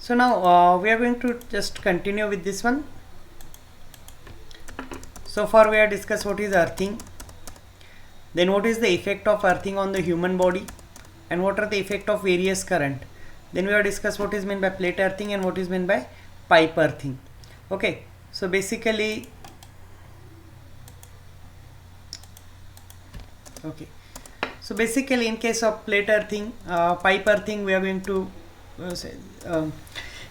So now we are going to just continue with this one. So far we have discussed what is earthing, then what is the effect of earthing on the human body, and what are the effect of various current. Then we have discussed what is meant by plate earthing and what is meant by pipe earthing. Okay, so basically, in case of plate earthing, pipe earthing, we are going to say,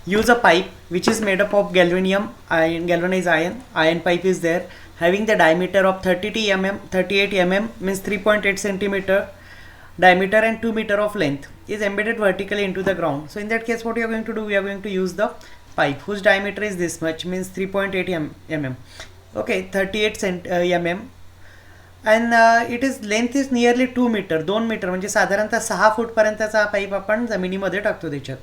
use a pipe which is made up of galvanized iron pipe is there, having the diameter of 38 mm means 3.8 centimeter diameter and 2 meter of length, is embedded vertically into the ground. So in that case, what we are going to do, we are going to use the pipe whose diameter is this much, means 3.8 mm. Okay, 38 mm, and it is length is nearly 2 meter, 2 metre म्हणजे साधारणतः 6 फूट पर्यंतचा हा pipe आपण जमिनीमध्ये टाकतो त्याच्यात,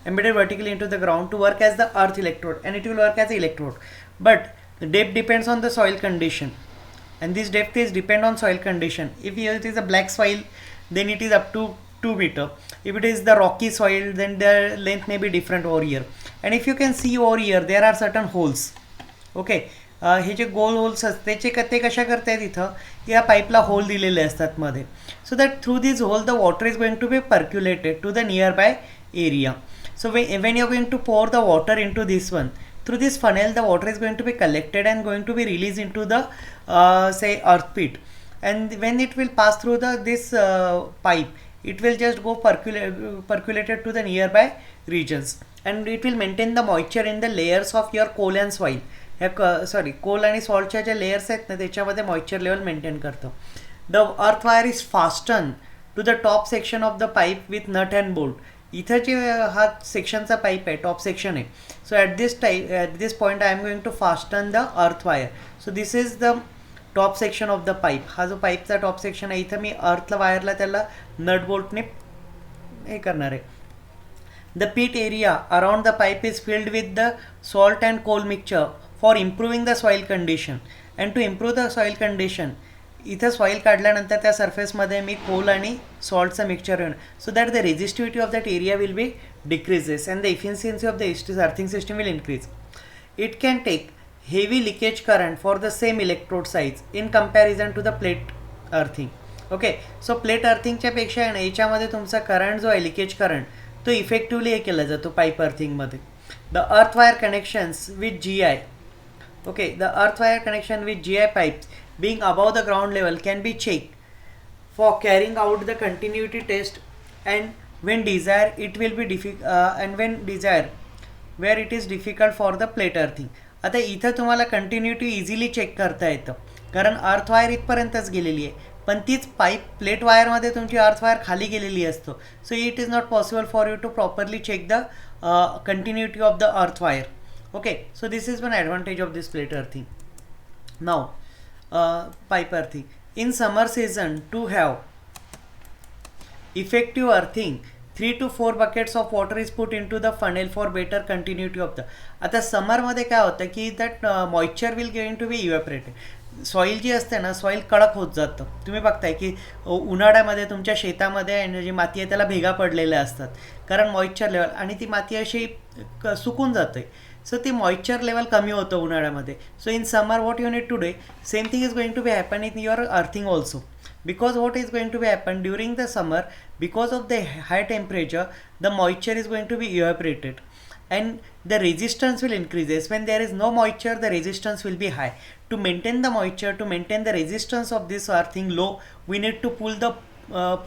embedded vertically into the ground to work as the earth electrode, and it will work as electrode. But the depth depends on the soil condition, and this depth is depend on soil condition. If it is a black soil, then it is up to 2 meter. If it is the rocky soil, then the length may be different over here. And if you can see over here, there are certain holes. Okay, हे जे गोल holes असते ते कशा करतायत, इथं या पाईपला hole दिलेले असतात मध्ये, so that through this hole the water is going to be percolated to the nearby area. So when you're going to pour the water into this one, through this funnel the water is going to be collected and going to be released into the say earth pit, and when it will pass through this pipe, it will just go percolated to the nearby regions, and it will maintain the moisture in the layers of your coal and soil. Coal आणि सॉल्टच्या ज्या layers आहेत ना त्याच्यामध्ये moisture level maintain करतं. The earth wire is fasten to the top section of the pipe with nut and bolt. इथं जे हा सेक्शनचा पाईप आहे, टॉप सेक्शन आहे, so at this point I am going to fasten the earth wire. So this is the top section of the pipe. हा जो पाईपचा top section आहे, इथं मी अर्थ वायरला त्याला नट बोल्टने हे करणार आहे. The pit area around the pipe is filled with the salt and coal mixture for improving the soil condition. And to improve the soil condition, इथं सॉईल काढल्यानंतर त्या सरफेसमध्ये मी कोल आणि सॉल्टचं मिक्सचर येऊन, so that the resistivity of that area will be decreases and the efficiency of the earthing system will increase. It can take heavy leakage current for the same electrode size in comparison to the plate earthing. Okay, so plate अर्थिंगच्या पेक्षा याच्यामध्ये तुमचा current जो आहे, leakage current, तो effectively हे केला जातो पाईप अर्थिंगमध्ये. The earth wire connections with GI. Okay, the earth wire connection with GI pipes being above the ground level can be checked for carrying out the continuity test, and when desired it will be and when desired where it is difficult for the plate earthing. आता इथं तुम्हाला continuity easily check करता येतं, कारण earth wire इथपर्यंतच गेलेली आहे, पण तीच पाईप प्लेट वायरमध्ये तुमची अर्थ वायर खाली गेलेली असतो. So it is not possible for you to properly check the continuity of the earth wire. Okay, so this is one advantage of this plate earthing. Now, pipe earthing. In summer season, to have effective earthing, 3 to 4 buckets of water is put into the funnel for better continuity of the. आता समरमध्ये काय होतं की that moisture will going to be evaporated. Soil जी असते ना, soil कडक होत जातं. तुम्ही बघताय की उन्हाळ्यामध्ये तुमच्या शेतामध्ये जी माती आहे त्याला भेगा पडलेल्या असतात, कारण मॉइश्चर लेवल, आणि ती माती अशी सुकून जाते. सो ती मॉइश्चर लेवल कमी होतं उन्हाळ्यामध्ये. So in summer what you need to do, same thing is going to be happen in your earthing also. Because what is going to be happen during the summer, because of the high temperature, the moisture is going to be evaporated and the resistance will increases. When there is no moisture, the resistance will be high. To maintain the moisture, to maintain the resistance of this earthing low, we need to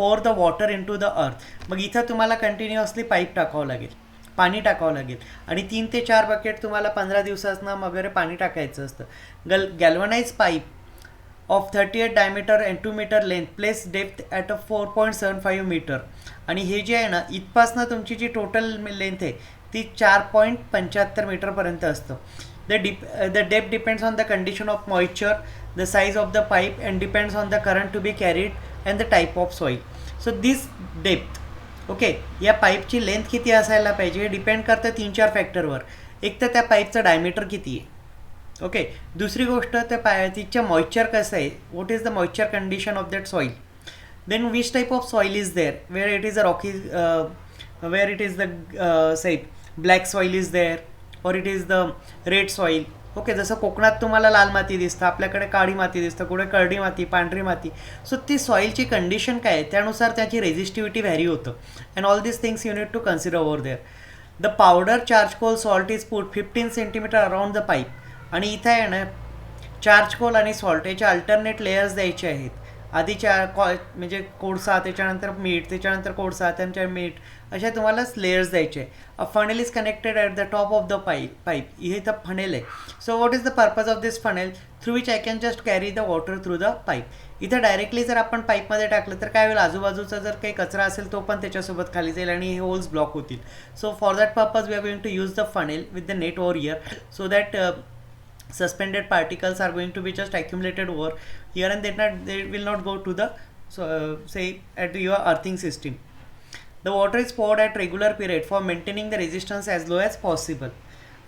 pour the water into the earth. मग इथं तुम्हाला continuously pipe टाकावं लागेल, पाणी टाकावं लागेल, आणि 3 ते 4 बकेट तुम्हाला 15 दिवसांना वगैरे पाणी टाकायचं असतं. गॅल्वनाइज pipe of 38 diameter and 2 meter length place depth at a 4.75 meter, आणि हे जे आहे ना, इथपासनं तुमची जी टोटल लेंथ आहे ती 4.75 मीटरपर्यंत असतं. The depth depends on the condition of moisture, the size of the pipe, and depends on the current to be carried and the type of soil. So this depth, okay, या पाईपची length किती असायला पाहिजे हे depend करतं 3-4 फॅक्टरवर. एक तर त्या पाईपचं डायमीटर किती आहे, ओके, दुसरी गोष्ट त्या तिच्या मॉइश्चर कसं आहे, what is the moisture condition of that soil, then which type of soil is there, where it is a rocky, where it is the black soil is there और it is the red soil. Okay, जसं कोकणात तुम्हाला लाल माती दिसतं, आपल्याकडे काळी माती दिसतं, कुठे करडी माती, पांढरी माती. सो ती सॉईलची कंडिशन काय आहे त्यानुसार त्याची रेझिस्टिव्हिटी व्हॅरी होतं. And all this things you need to consider over there. The powder charcoal salt is put 15 centimetre around the pipe. आणि इथं आहे ना चार्जकोल आणि सॉल्ट याचे अल्टरनेट लेयर्स द्यायचे आहेत. आधी म्हणजे कोळसा, त्याच्यानंतर मीठ, त्याच्यानंतर कोळसा, त्यानंतर मीठ, अशा तुम्हाला लेयर्स द्यायचे आहे. A funnel is connected at the top of the pipe. हे इथं फनेल आहे. So what is the purpose of this funnel? Through which I can just carry the water through the pipe. इथं directly जर आपण पाईपमध्ये टाकलं तर काय होईल, आजूबाजूचा जर काही कचरा असेल तो पण त्याच्यासोबत खाली जाईल आणि हे होल्स ब्लॉक होतील. So for that purpose we are going to use the funnel with the net over here, so that suspended particles are going to be just accumulated over here and they will not go to the say at your earthing system. The water is poured at regular period for maintaining the resistance as low as possible.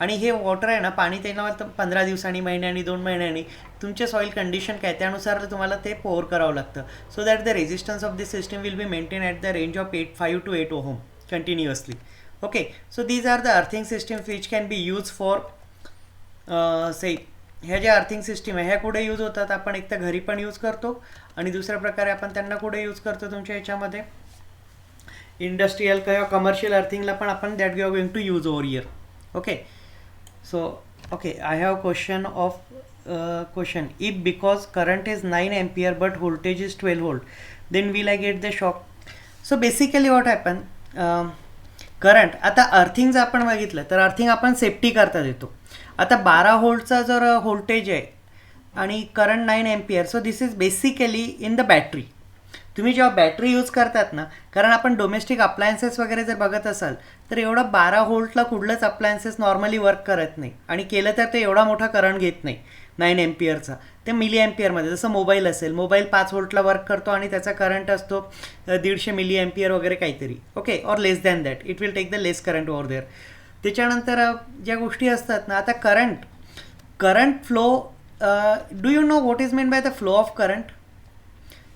आणि हे water आहे ना, पाणी त्याच्यावर 15 दिवसांनी, महिन्यानी, 2 महिन्यांनी तुमचे सॉईल कंडिशन काय त्यानुसार तुम्हाला ते पोअर करावं लागतं. So that the resistance of this system will be maintain at the range of 5 to 8 ohm continuously. Okay, so these are the earthing systems which can be use for say. ह्या ज्या earthing system आहे ह्या कुठे use होतात, आपण एक तर घरी पण यूज करतो आणि दुसऱ्या प्रकारे आपण त्यांना कुठे यूज करतो तुमच्या ह्याच्यामध्ये इंडस्ट्रियल किंवा कमर्शियल अर्थिंगला पण आपण that we are going to use over here. Okay, so okay, I have question of question. If because current is 9 ampere but voltage is 12 volt, then will I get the shock? So basically what happen, current आता earthing जर आपण बघितलं तर earthing आपण safety करता देतो. आता 12 व्होल्टचा जर व्होल्टेज आहे आणि current 9 ampere, so this is basically in the battery. तुम्ही जेव्हा बॅटरी यूज करतात ना, कारण आपण डोमेस्टिक अप्लायन्सेस वगैरे जर बघत असाल तर एवढं 12 व्होल्टला कुठलंच अप्लायन्सेस नॉर्मली वर्क करत नाही आणि केलं तर ते एवढा मोठा करंट घेत नाही 9 एम्पियरचा. ते मिली एम्पियरमध्ये, जसं मोबाईल असेल, मोबाईल 5 व्होल्टला वर्क करतो आणि त्याचा करंट असतो 150 मिली एम्पियर वगैरे काहीतरी. Okay, or less than that, it will take the less current over there. त्याच्यानंतर ज्या गोष्टी असतात ना, आता current flow, do you know what is mean by the flow of current?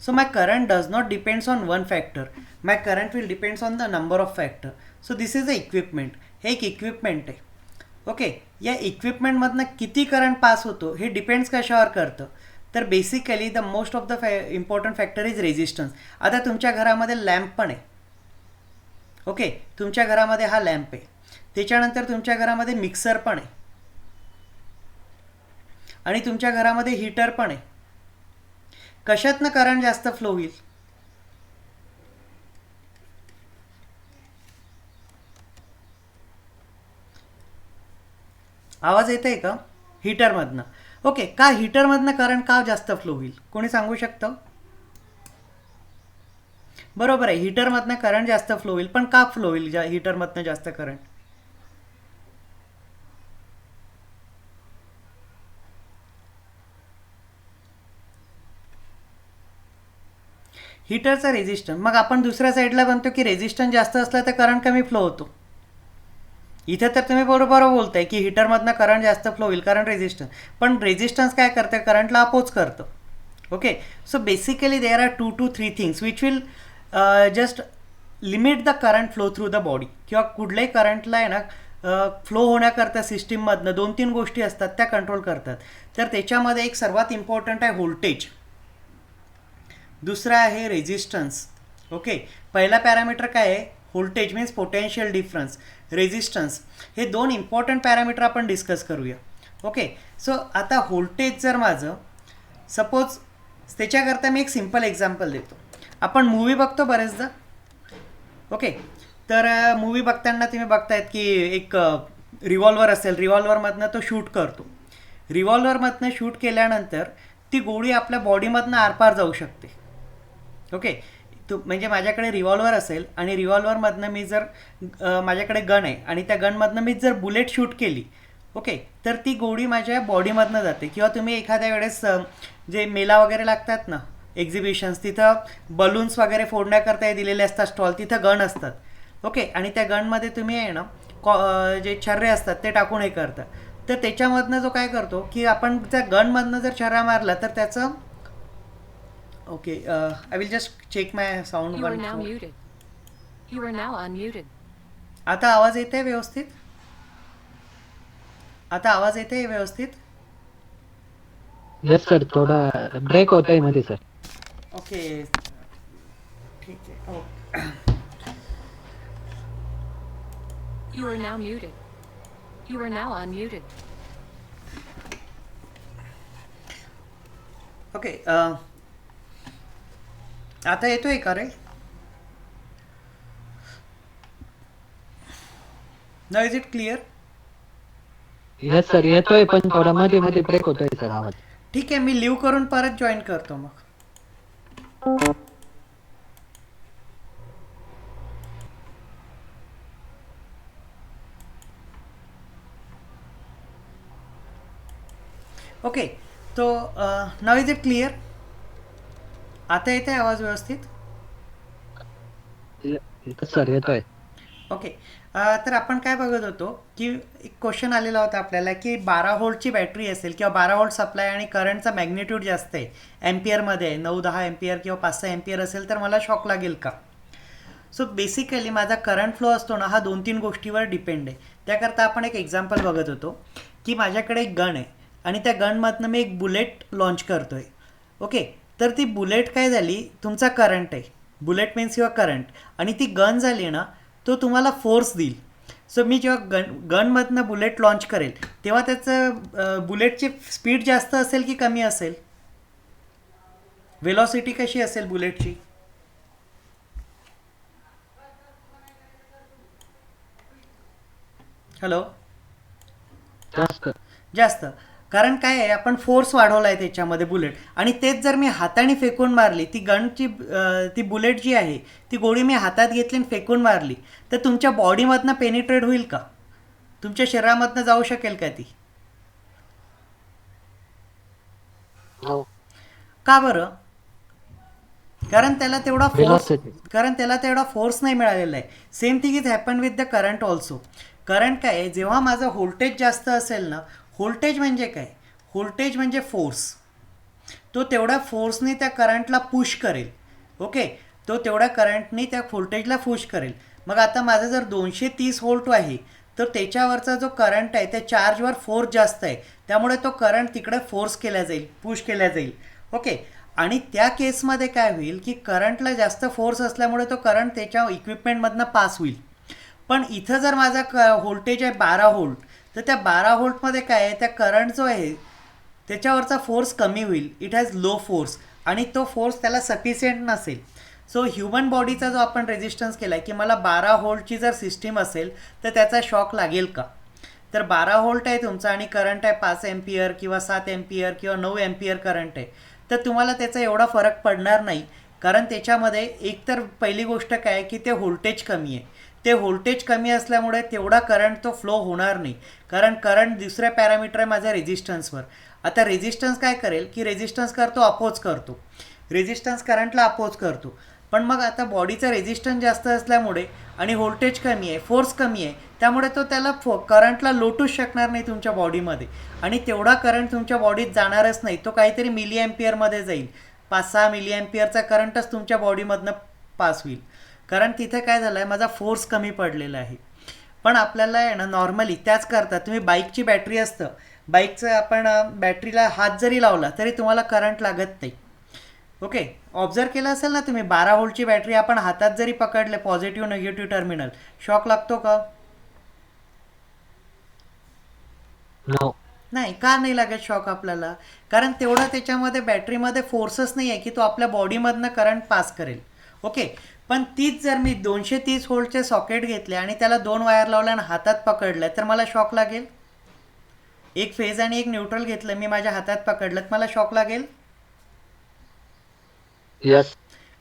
So my current does not depends on one factor. My current will depends on the number of factor. So this is the equipment. हे एक equipment आहे. Okay, या इक्विपमेंटमधनं किती current pass होतो हे depends कशावर करतं, तर basically the most of the important factor is resistance. आता तुमच्या घरामध्ये लॅम्प पण आहे. ओके, तुमच्या घरामध्ये हा लॅम्प आहे. त्याच्यानंतर तुमच्या घरामध्ये मिक्सर पण आहे आणि तुमच्या घरामध्ये हीटर पण आहे. कशातनं करंट जास्त फ्लो होईल? आवाज येत आहे का? हीटरमधनं. ओके, का हीटरमधनं करंट का जास्त फ्लो होईल? कोणी सांगू शकतं? बरोबर आहे, हीटरमधनं करंट जास्त फ्लो होईल, पण का फ्लो होईल हीटरमधनं जास्त करंट? हीटरचा रेजिस्टन्स. मग आपण दुसऱ्या साईडला बनतो की रेजिस्टन्स जास्त असला तर करंट कमी फ्लो होतो. इथे तर तुम्ही बरोबर बोलताय की हीटरमधनं करंट जास्त फ्लो होईल कारण रेजिस्टन्स, पण रेजिस्टन्स काय करतं, करंटला अपोज करतं. Okay, so basically there are 2 to 3 things which will just limit the current flow through the body. किंवा कुठल्याही करंटला आहे ना फ्लो होण्याकरता सिस्टीममधनं 2-3 गोष्टी असतात त्या कंट्रोल करतात. तर त्याच्यामध्ये एक सर्वात इम्पॉर्टंट आहे व्होल्टेज, दुसरा आहे रेजिस्टन्स. ओके, पहिला पॅरामीटर काय आहे? Voltage means potential difference, resistance. हे 2 इम्पॉर्टंट पॅरामीटर आपण डिस्कस करूया. ओके, सो आता व्होल्टेज जर माझं सपोज, त्याच्याकरता मी एक सिम्पल एक्झाम्पल देतो. आपण मूवी बघतो बरेचदा. ओके, तर मूवी बघताना तुम्ही बघतायत की एक रिव्हॉल्वर असेल, रिव्हॉल्वरमधनं तो शूट करतो. रिव्हॉल्वरमधनं शूट केल्यानंतर ती गोळी आपल्या बॉडीमधनं आरपार जाऊ शकते. ओके, म्हणजे माझ्याकडे रिव्हॉल्वर असेल आणि रिव्हॉल्वरमधनं मी जर माझ्याकडे गन आहे आणि त्या गनमधनं मी जर बुलेट शूट केली, ओके, तर ती गोळी माझ्या बॉडीमधनं जाते. किंवा तुम्ही एखाद्या वेळेस जे मेला वगैरे लागतात ना एक्झिबिशन्स, तिथं बलून्स वगैरे फोडण्याकरता दिलेले असतात स्टॉल, तिथं गन असतात. ओके, आणि त्या गनमध्ये तुम्ही आहे ना जे छर्रे असतात ते टाकून हे करतात. तर त्याच्यामधनं जो काय करतो की आपण त्या गनमधनं जर छर्रा मारला तर त्याचं, okay, I will just check my sound. आता आवाज येत आहे व्यवस्थित? आता आवाज येते व्यवस्थित? येस सर, थोडा ब्रेक होत आहे मध्ये सर. ओके, ठीक आहे. You are now muted. You are now unmuted. Okay, आता येतोय का रे? Now is it clear? Yes sir, येतोय पण थोडा मध्ये मध्ये ब्रेक होतोय सर आवाज. ठीक आहे, मी लिव्ह करून परत जॉईन करतो मग. ओके, तो नाउ इज इट क्लिअर? आता येते आवाज व्यवस्थित? सर येतोय. ओके, तर आपण काय बघत होतो की एक क्वेश्चन आलेला होता आपल्याला की 12 व्होल्टची बॅटरी असेल किंवा 12 व्होल्ट सप्लाय आणि करंटचा मॅग्निट्यूड जास्त आहे, एम्पियरमध्ये आहे, 9-10 एम्पियर किंवा 5-6 एम्पियर असेल तर मला शॉक लागेल का? सो बेसिकली माझा करंट फ्लो असतो ना, हा 2-3 गोष्टीवर डिपेंड आहे. त्याकरता आपण एक एक्झाम्पल बघत होतो की माझ्याकडे एक गन आहे आणि त्या गनमधनं मी एक बुलेट लॉन्च करतोय. ओके, तर ती बुलेट काय झाली, तुमचा करंट आहे, बुलेट मीन्स युअर करंट, आणि ती गन झाली ना, तो तुम्हाला फोर्स देईल. सो मी जेव्हा गनमधनं बुलेट लॉन्च करेल तेव्हा त्याचं बुलेटची स्पीड जास्त असेल की कमी असेल? वेलॉसिटी कशी असेल बुलेटची? हॅलो? जास्त. जास्त. कारण काय आहे, आपण फोर्स वाढवला आहे त्याच्यामध्ये बुलेट, आणि तेच जर मी हाताने फेकून मारली, ती गनची ती बुलेट जी आहे ती गोळी मी हातात घेतली आणि फेकून मारली, तर तुमच्या बॉडीमधनं पेनिट्रेट होईल का? तुमच्या शरीरामधनं जाऊ शकेल का ती? हो. का बरं? कारण Velocity. त्याला तेवढा फोर्स नाही मिळालेला आहे. Same thing is happen with the current also. Current काय आहे, जेव्हा माझं व्होल्टेज जास्त असेल ना, व्होल्टेज म्हणजे काय, व्होल्टेज म्हणजे फोर्स, तो तेवढ्या फोर्सने त्या करंटला पुश करेल. ओके, तो तेवढ्या करंटने त्या व्होल्टेजला पुश करेल. मग आता माझं जर 230 व्होल्ट आहे तर त्याच्यावरचा जो करंट आहे त्या चार्जवर फोर्स जास्त आहे, त्यामुळे तो करंट तिकडे फोर्स केला जाईल, पुश केला जाईल. ओके, आणि त्या केसमध्ये काय होईल की करंटला जास्त फोर्स असल्यामुळे तो करंट त्याच्या इक्विपमेंटमधनं पास होईल. पण इथं जर माझा व्होल्टेज आहे 12 व्होल्ट, तर त्या 12 व्होल्टमध्ये काय आहे, त्या करंट जो आहे त्याच्यावरचा फोर्स कमी होईल, इट हॅज लो फोर्स, आणि तो फोर्स त्याला सफिशियंट नसेल. सो ह्युमन बॉडीचा जो आपण रेजिस्टन्स केला आहे की मला 12 व्होल्टची जर सिस्टीम असेल तर त्याचा शॉक लागेल का? तर 12 व्होल्ट आहे तुमचा आणि करंट आहे 5 एम्पियर किंवा 7 एम्पियर किंवा 9 एम्पियर करंट आहे, तर तुम्हाला त्याचा एवढा फरक पडणार नाही. कारण त्याच्यामध्ये एकतर पहिली गोष्ट काय की ते व्होल्टेज कमी आहे, ते व्होल्टेज कमी असल्यामुळे तेवढा करंट तो फ्लो होणार नाही. कारण करंट दुसऱ्या पॅरामीटर आहे माझ्या रेजिस्टन्सवर. आता रेजिस्टन्स काय करेल की रेजिस्टन्स करतो, अपोज करतो, रेजिस्टन्स करंटला अपोज करतो. पण मग आता बॉडीचा रेजिस्टन्स जास्त असल्यामुळे आणि व्होल्टेज कमी आहे, फोर्स कमी आहे, त्यामुळे तो त्याला करंटला लोटूच शकणार नाही तुमच्या बॉडीमध्ये, आणि तेवढा करंट तुमच्या बॉडीत जाणारच नाही. तो काहीतरी मिली एम्पियरमध्ये जाईल, 5-6 मिली एम्पियरचा करंटच तुमच्या बॉडीमधनं पास होईल. कारण तिथे काय झालं आहे, माझा फोर्स कमी पडलेला आहे. पण आपल्याला आहे ना नॉर्मली त्याच करता, तुम्ही बाईकची बॅटरी असतं, बाईकचं आपण बॅटरीला हात जरी लावला तरी तुम्हाला करंट लागत नाही. ओके, ऑब्झर्व केलं असेल ना तुम्ही, 12 व्होल्टची बॅटरी आपण हातात जरी पकडले, पॉझिटिव्ह निगेटिव्ह टर्मिनल, शॉक लागतो का? नो. नाही. का नाही लागत शॉक आपल्याला? कारण तेवढा त्याच्यामध्ये बॅटरीमध्ये फोर्सच नाही आहे की तो आपल्या बॉडीमधनं करंट पास करेल. ओके, पण तीच जर मी 230 व्होल्टचे सॉकेट घेतले आणि त्याला 2 वायर लावल्या आणि हातात पकडल्या तर मला शॉक लागेल? एक फेज आणि एक न्यूट्रल घेतलं मी, माझ्या हातात पकडलं, तर मला शॉक लागेल? यस.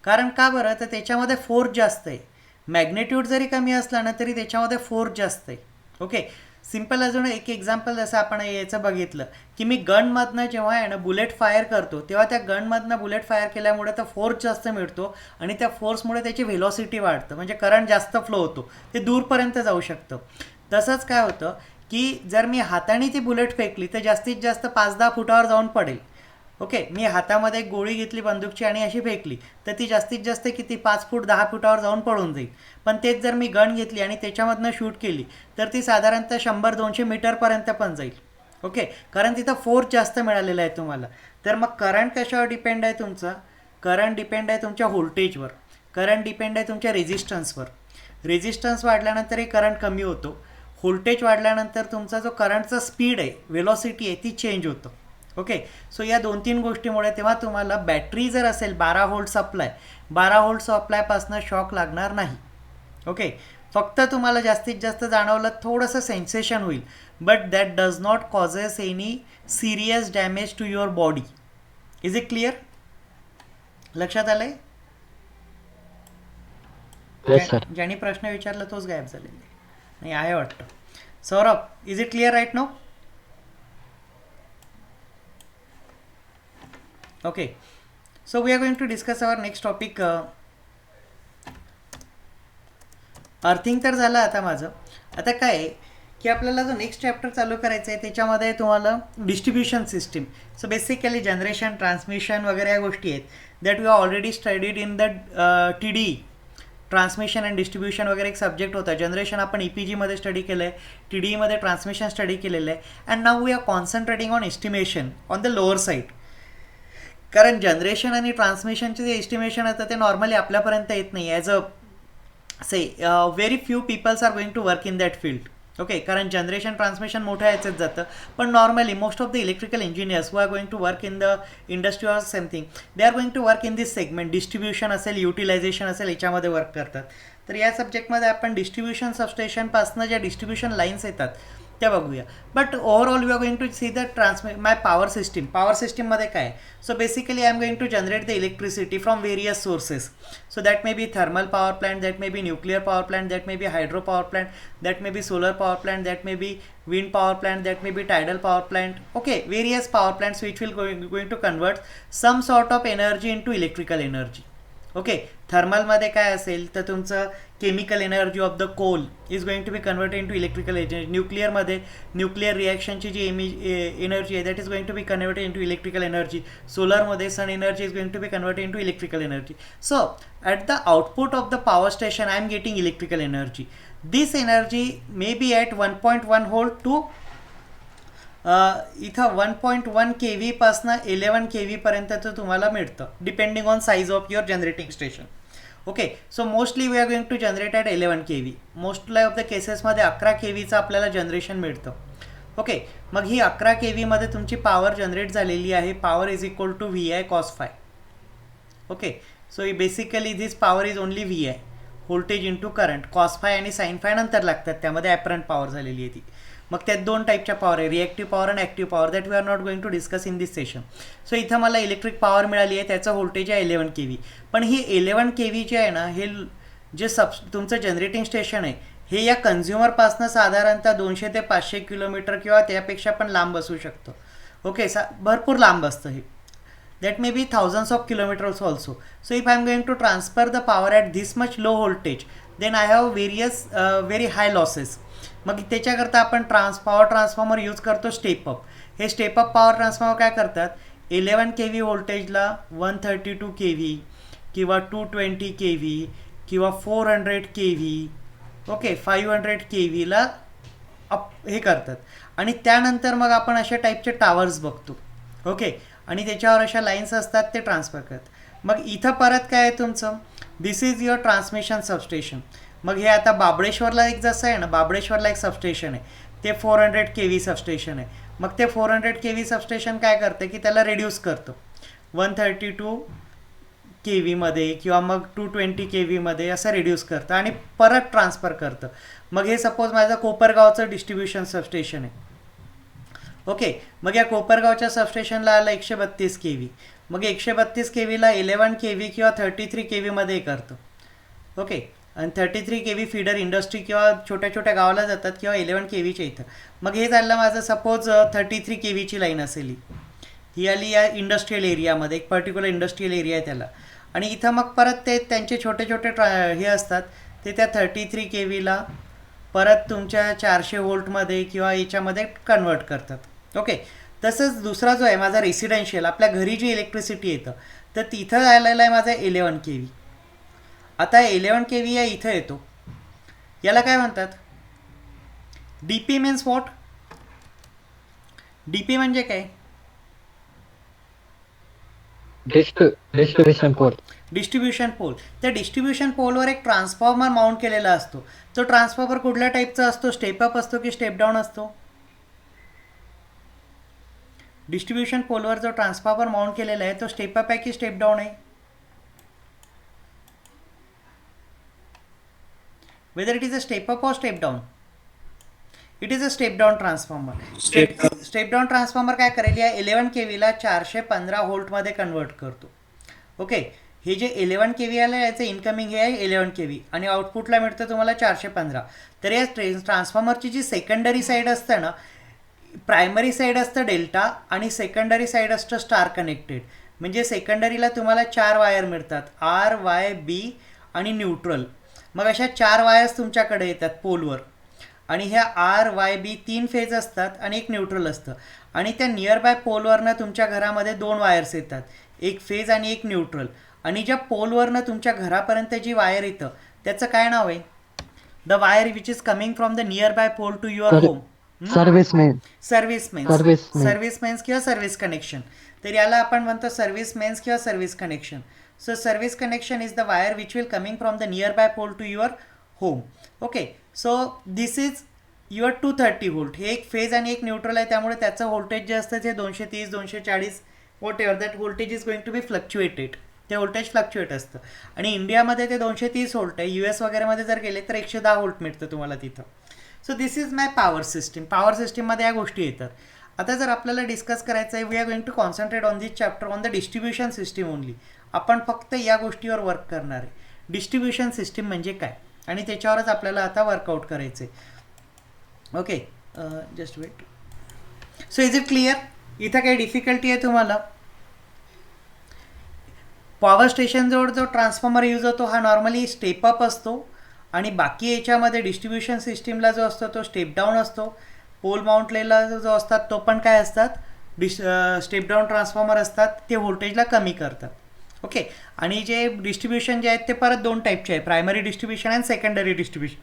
कारण का बरं, तर त्याच्यामध्ये फोर्स जास्त आहे. मॅग्नेट्यूड जरी कमी असला ना तरी त्याच्यामध्ये फोर्स जास्त आहे. ओके, सिम्पल अजून एक एक्झाम्पल जसं आपण याचं बघितलं की मी गनमधनं जेव्हा आहे ना बुलेट फायर करतो, तेव्हा त्या गनमधनं बुलेट फायर केल्यामुळे तर फोर्स जास्त मिळतो आणि त्या फोर्समुळे त्याची व्हेलॉसिटी वाढतं, म्हणजे करंट जास्त फ्लो होतो, ते दूरपर्यंत जाऊ शकतं. तसंच काय होतं की जर मी हाताने ती बुलेट फेकली तर जास्तीत जास्त 5-10 फुटावर जाऊन पडेल. ओके, मी हातामध्ये एक गोळी घेतली बंदूकची आणि अशी फेकली तर ती जास्तीत जास्त किती 5 फूट 10 फुटावर जाऊन पडून जाईल. पण तेच जर मी गन घेतली आणि त्याच्यामधनं शूट केली तर ती साधारणतः 100-200 मीटरपर्यंत पण जाईल. ओके, कारण तिथं फोर्स जास्त मिळालेला आहे तुम्हाला. तर मग करंट कशावर डिपेंड आहे तुमचा? करंट डिपेंड आहे तुमच्या व्होल्टेजवर, करंट डिपेंड आहे तुमच्या रेझिस्टन्सवर. रेझिस्टन्स वाढल्यानंतरही करंट कमी होतो, व्होल्टेज वाढल्यानंतर तुमचा जो करंटचा स्पीड आहे, वेलॉसिटी आहे, ती चेंज होतं. ओके, सो या 2-3 गोष्टीमुळे तेव्हा तुम्हाला बॅटरी जर असेल 12 व्होल्ट सप्लाय, 12 व्होल्ट सप्लायपासून शॉक लागणार नाही. ओके, फक्त तुम्हाला जास्तीत जास्त जाणवलं थोडंसं सेन्सेशन होईल, but that does not causes any serious damage to your body. Is it clear? लक्षात आलंय? Yes sir. ज्यांनी प्रश्न विचारला तोच गायब झालेला नाही आहे वाटतं. Saurabh, is it clear right no? Okay, so we are going to discuss our next topic. Earthing तर झालं आता माझं. आता काय आहे की आपल्याला जो नेक्स्ट चॅप्टर चालू करायचं आहे त्याच्यामध्ये तुम्हाला distribution system, so basically generation, transmission वगैरे या गोष्टी आहेत that we are already studied in the TDE, transmission and distribution वगैरे एक सब्जेक्ट होता. जनरेशन आपण EPGमध्ये स्टडी केलं आहे, TDEमध्ये ट्रान्समिशन स्टडी केलेलं आहे, and now we are concentrating on estimation on the lower side. कारण जनरेशन आणि ट्रान्समिशनचे जे एस्टिमेशन येतं ते नॉर्मली आपल्यापर्यंत येत नाही. As a say very few peoples are going to work in that field. Okay, कारण जनरेशन ट्रान्समिशन मोठ्या ह्याच्यात जातं, पण normally most of the electrical engineers who are going to work in the industry or something, they are going to work in this segment. Distribution असेल, utilization असेल, याच्यामध्ये work करतात. तर या सब्जेक्टमध्ये आपण डिस्ट्रीब्युशन सबस्टेशनपासून ज्या डिस्ट्रीब्युशन लाईन्स येतात त्या बघूया. But overall we are going to see the my power system. Power सिस्टीममध्ये काय आहे? So basically I am going to generate the electricity from various sources. So that may be thermal power plant, that may be nuclear power plant, that may be hydro power plant, that may be solar power plant, that may be wind power plant, that may be tidal power plant. Okay, various power plants which will going to convert some sort of energy into electrical energy. Okay, थर्मलमध्ये काय असेल तर तुमचं chemical energy of the coal is going to be converted into electrical energy. न्यूक्लिअरमध्ये nuclear रिॲक्शनची जी energy आहे that is going to be converted into electrical energy. सोलरमध्ये sun energy is going to be converted into electrical energy. So at the output of the power station I am getting electrical energy. This energy may be at 1.1 volt to इथं 1.1 kV पासनं 11 kV पर्यंतचं तुम्हाला मिळतं depending on size of your generating station. Okay, so mostly we are going to generate at 11 kV. Mostly of the केसेसमध्ये 11 kVचं आपल्याला generation मिळतं. Okay, मग ही 11 kVमध्ये तुमची पॉवर जनरेट झालेली आहे. Power is equal to VI cos phi. Okay, so basically this power is only VI, voltage into current. Cos phi आणि sine phi नंतर लागतात, त्यामध्ये ॲपरंट पॉवर झालेली आहे ती. मग त्यात 2 टाईपच्या पॉवर आहे, रिॲक्टिव्ह पॉवर आणि active power, that we are not going to discuss in this session. So इथं मला इलेक्ट्रिक पॉवर मिळाली आहे, त्याचं व्होल्टेज आहे 11 kV. पण ही 11 kV जे आहे ना, हे जे तुमचं जनरेटिंग स्टेशन आहे हे या कन्झ्युमरपासनं साधारणतः 200 ते 500 किलोमीटर किंवा त्यापेक्षा पण लांब असू शकतं. ओके, भरपूर लांब असतं हे. that may be thousands of kilometers also. So if I am going to transfer the power at this much low voltage, then I have various very high losses. मग त्याच्याकरता आपण पॉवर ट्रान्सफॉर्मर यूज करतो step up. हे step up power transformer काय करतात, 11 kV व्होल्टेजला 132 kV किंवा 220 kV किंवा 400 kV, ओके 500 kVला हे करतात. आणि त्यानंतर मग आपण अशा टाईपचे टावर्स बघतो. ओके, आणि त्याच्यावर अशा लाईन्स असतात, ते ट्रान्सफर करतात. मग इथं परत काय आहे तुमचं, दिस इज युअर ट्रान्समिशन सबस्टेशन. मग हे आता बाबळेश्वरला एक जसं आहे ना, बाबळेश्वरला एक सबस्टेशन आहे, ते 400 kV सबस्टेशन आहे. मग ते 400 kV सबस्टेशन काय करतं की त्याला रिड्यूस करतं 132 kVमध्ये किंवा मग 220 kVमध्ये असं रिड्यूस करतं आणि परत ट्रान्सफर करतं. मग हे सपोज माझं कोपरगावचं डिस्ट्रीब्युशन सबस्टेशन आहे. ओके, मग या कोपरगावच्या सबस्टेशनला आलं 132 kV. मग 132 kVला 11 kV किंवा 33 kVमध्ये करतं. ओके, आणि 33 kV फीडर इंडस्ट्री किंवा छोट्या छोट्या गावाला जातात किंवा 11 kVच्या इथं. मग हे झालं माझं सपोज 33 kVची लाईन असेल, ही आली या इंडस्ट्रियल एरियामध्ये, एक पर्टिक्युलर इंडस्ट्रियल एरिया आहे त्याला. आणि इथं मग परत ते त्यांचे छोटे छोटे हे असतात, ते त्या 33 kVला परत तुमच्या 400 व्होल्टमध्ये किंवा याच्यामध्ये कन्वर्ट करतात. ओके, तसंच दुसरा जो आहे माझा रेसिडेन्शियल, आपल्या घरी जी इलेक्ट्रिसिटी येतं तर तिथं आलेला आहे माझा 11 kV. आता 11 kV या इथं येतो, याला काय म्हणतात? DP means what? डीपी म्हणजे काय? Distribution pole. Distribution pole. त्या डिस्ट्रीब्युशन पोलवर एक ट्रान्सफॉर्मर माउंट केलेला असतो. तो ट्रान्सफॉर्मर कुठल्या टाईपचा असतो? स्टेप अप असतो की स्टेप डाऊन असतो? डिस्ट्रीब्युशन पोलवर जो ट्रान्सफॉर्मर माउंट केलेला आहे तो स्टेप अप आहे की स्टेप डाऊन आहे? Whether it is a step up और step down? It is a step down transformer. Step down transformer काय करेल, या 11 kV ला 415 व्होल्टमध्ये कन्वर्ट करतो. ओके, हे जे 11 kV आलं याचं इनकमिंग हे आहे 11 kV आणि आउटपुटला मिळतं तुम्हाला 415. तर या ट्रान्सफॉर्मरची जी सेकंडरी साईड असते ना, प्रायमरी साईड असतं डेल्टा आणि सेकंडरी साईड असतं स्टार कनेक्टेड. म्हणजे सेकंडरीला तुम्हाला 4 वायर मिळतात, आर, वाय, बी आणि न्यूट्रल. मग अशा 4 वायर्स तुमच्याकडे येतात पोलवर आणि ह्या आर, वाय, बी 3 फेज असतात आणि एक न्यूट्रल असतं. आणि त्या नियर बाय पोलवरनं तुमच्या घरामध्ये 2 वायर्स येतात, एक फेज आणि एक न्यूट्रल. आणि ज्या पोलवरनं तुमच्या घरापर्यंत जी वायर येतं त्याचं काय नाव आहे? The wire which is coming from the nearby pole to your home. Service mains. Service mains किंवा सर्व्हिस कनेक्शन. तर याला आपण म्हणतो सर्व्हिसमेन्स किंवा service connection. So service connection is the wire which will coming from the nearby pole to your home. Okay, so this is your 230 volt. हे एक phase आणि एक न्यूट्रल आहे, त्यामुळे त्याचं व्होल्टेज जे असतं ते 230, 240 whatever that voltage is going to be fluctuated. ते व्होल्टेज फ्लक्च्युएट असतं आणि इंडियामध्ये ते 230 व्होल्ट आहे. US वगैरेमध्ये जर गेले तर 110 व्होल्ट मिळतं तुम्हाला तिथं. So this is my power system. Power सिस्टीममध्ये या गोष्टी येतात. आता जर आपल्याला डिस्कस करायचं आहे, we are going to concentrate on this chapter on the distribution system only. आपण फक्त या गोष्टीवर वर्क करणार आहे. डिस्ट्रीब्युशन सिस्टीम म्हणजे काय आणि त्याच्यावरच आपल्याला आता वर्कआउट करायचं आहे. Okay, just wait. So is it clear? इथं काही डिफिकल्टी आहे तुम्हाला? पॉवर स्टेशनजवळ जो ट्रान्सफॉर्मर यूज होतो हा नॉर्मली स्टेप अप असतो आणि बाकी याच्यामध्ये डिस्ट्रीब्युशन सिस्टीमला जो असतो तो स्टेप डाऊन असतो. पोल माउंटलेला जो असतात तो पण काय असतात? स्टेप डाऊन ट्रान्सफॉर्मर असतात. ते व्होल्टेजला कमी करतात. ओके, आणि जे डिस्ट्रीब्युशन जे आहेत ते परत 2 टाईपचे आहे, primary distribution and secondary distribution.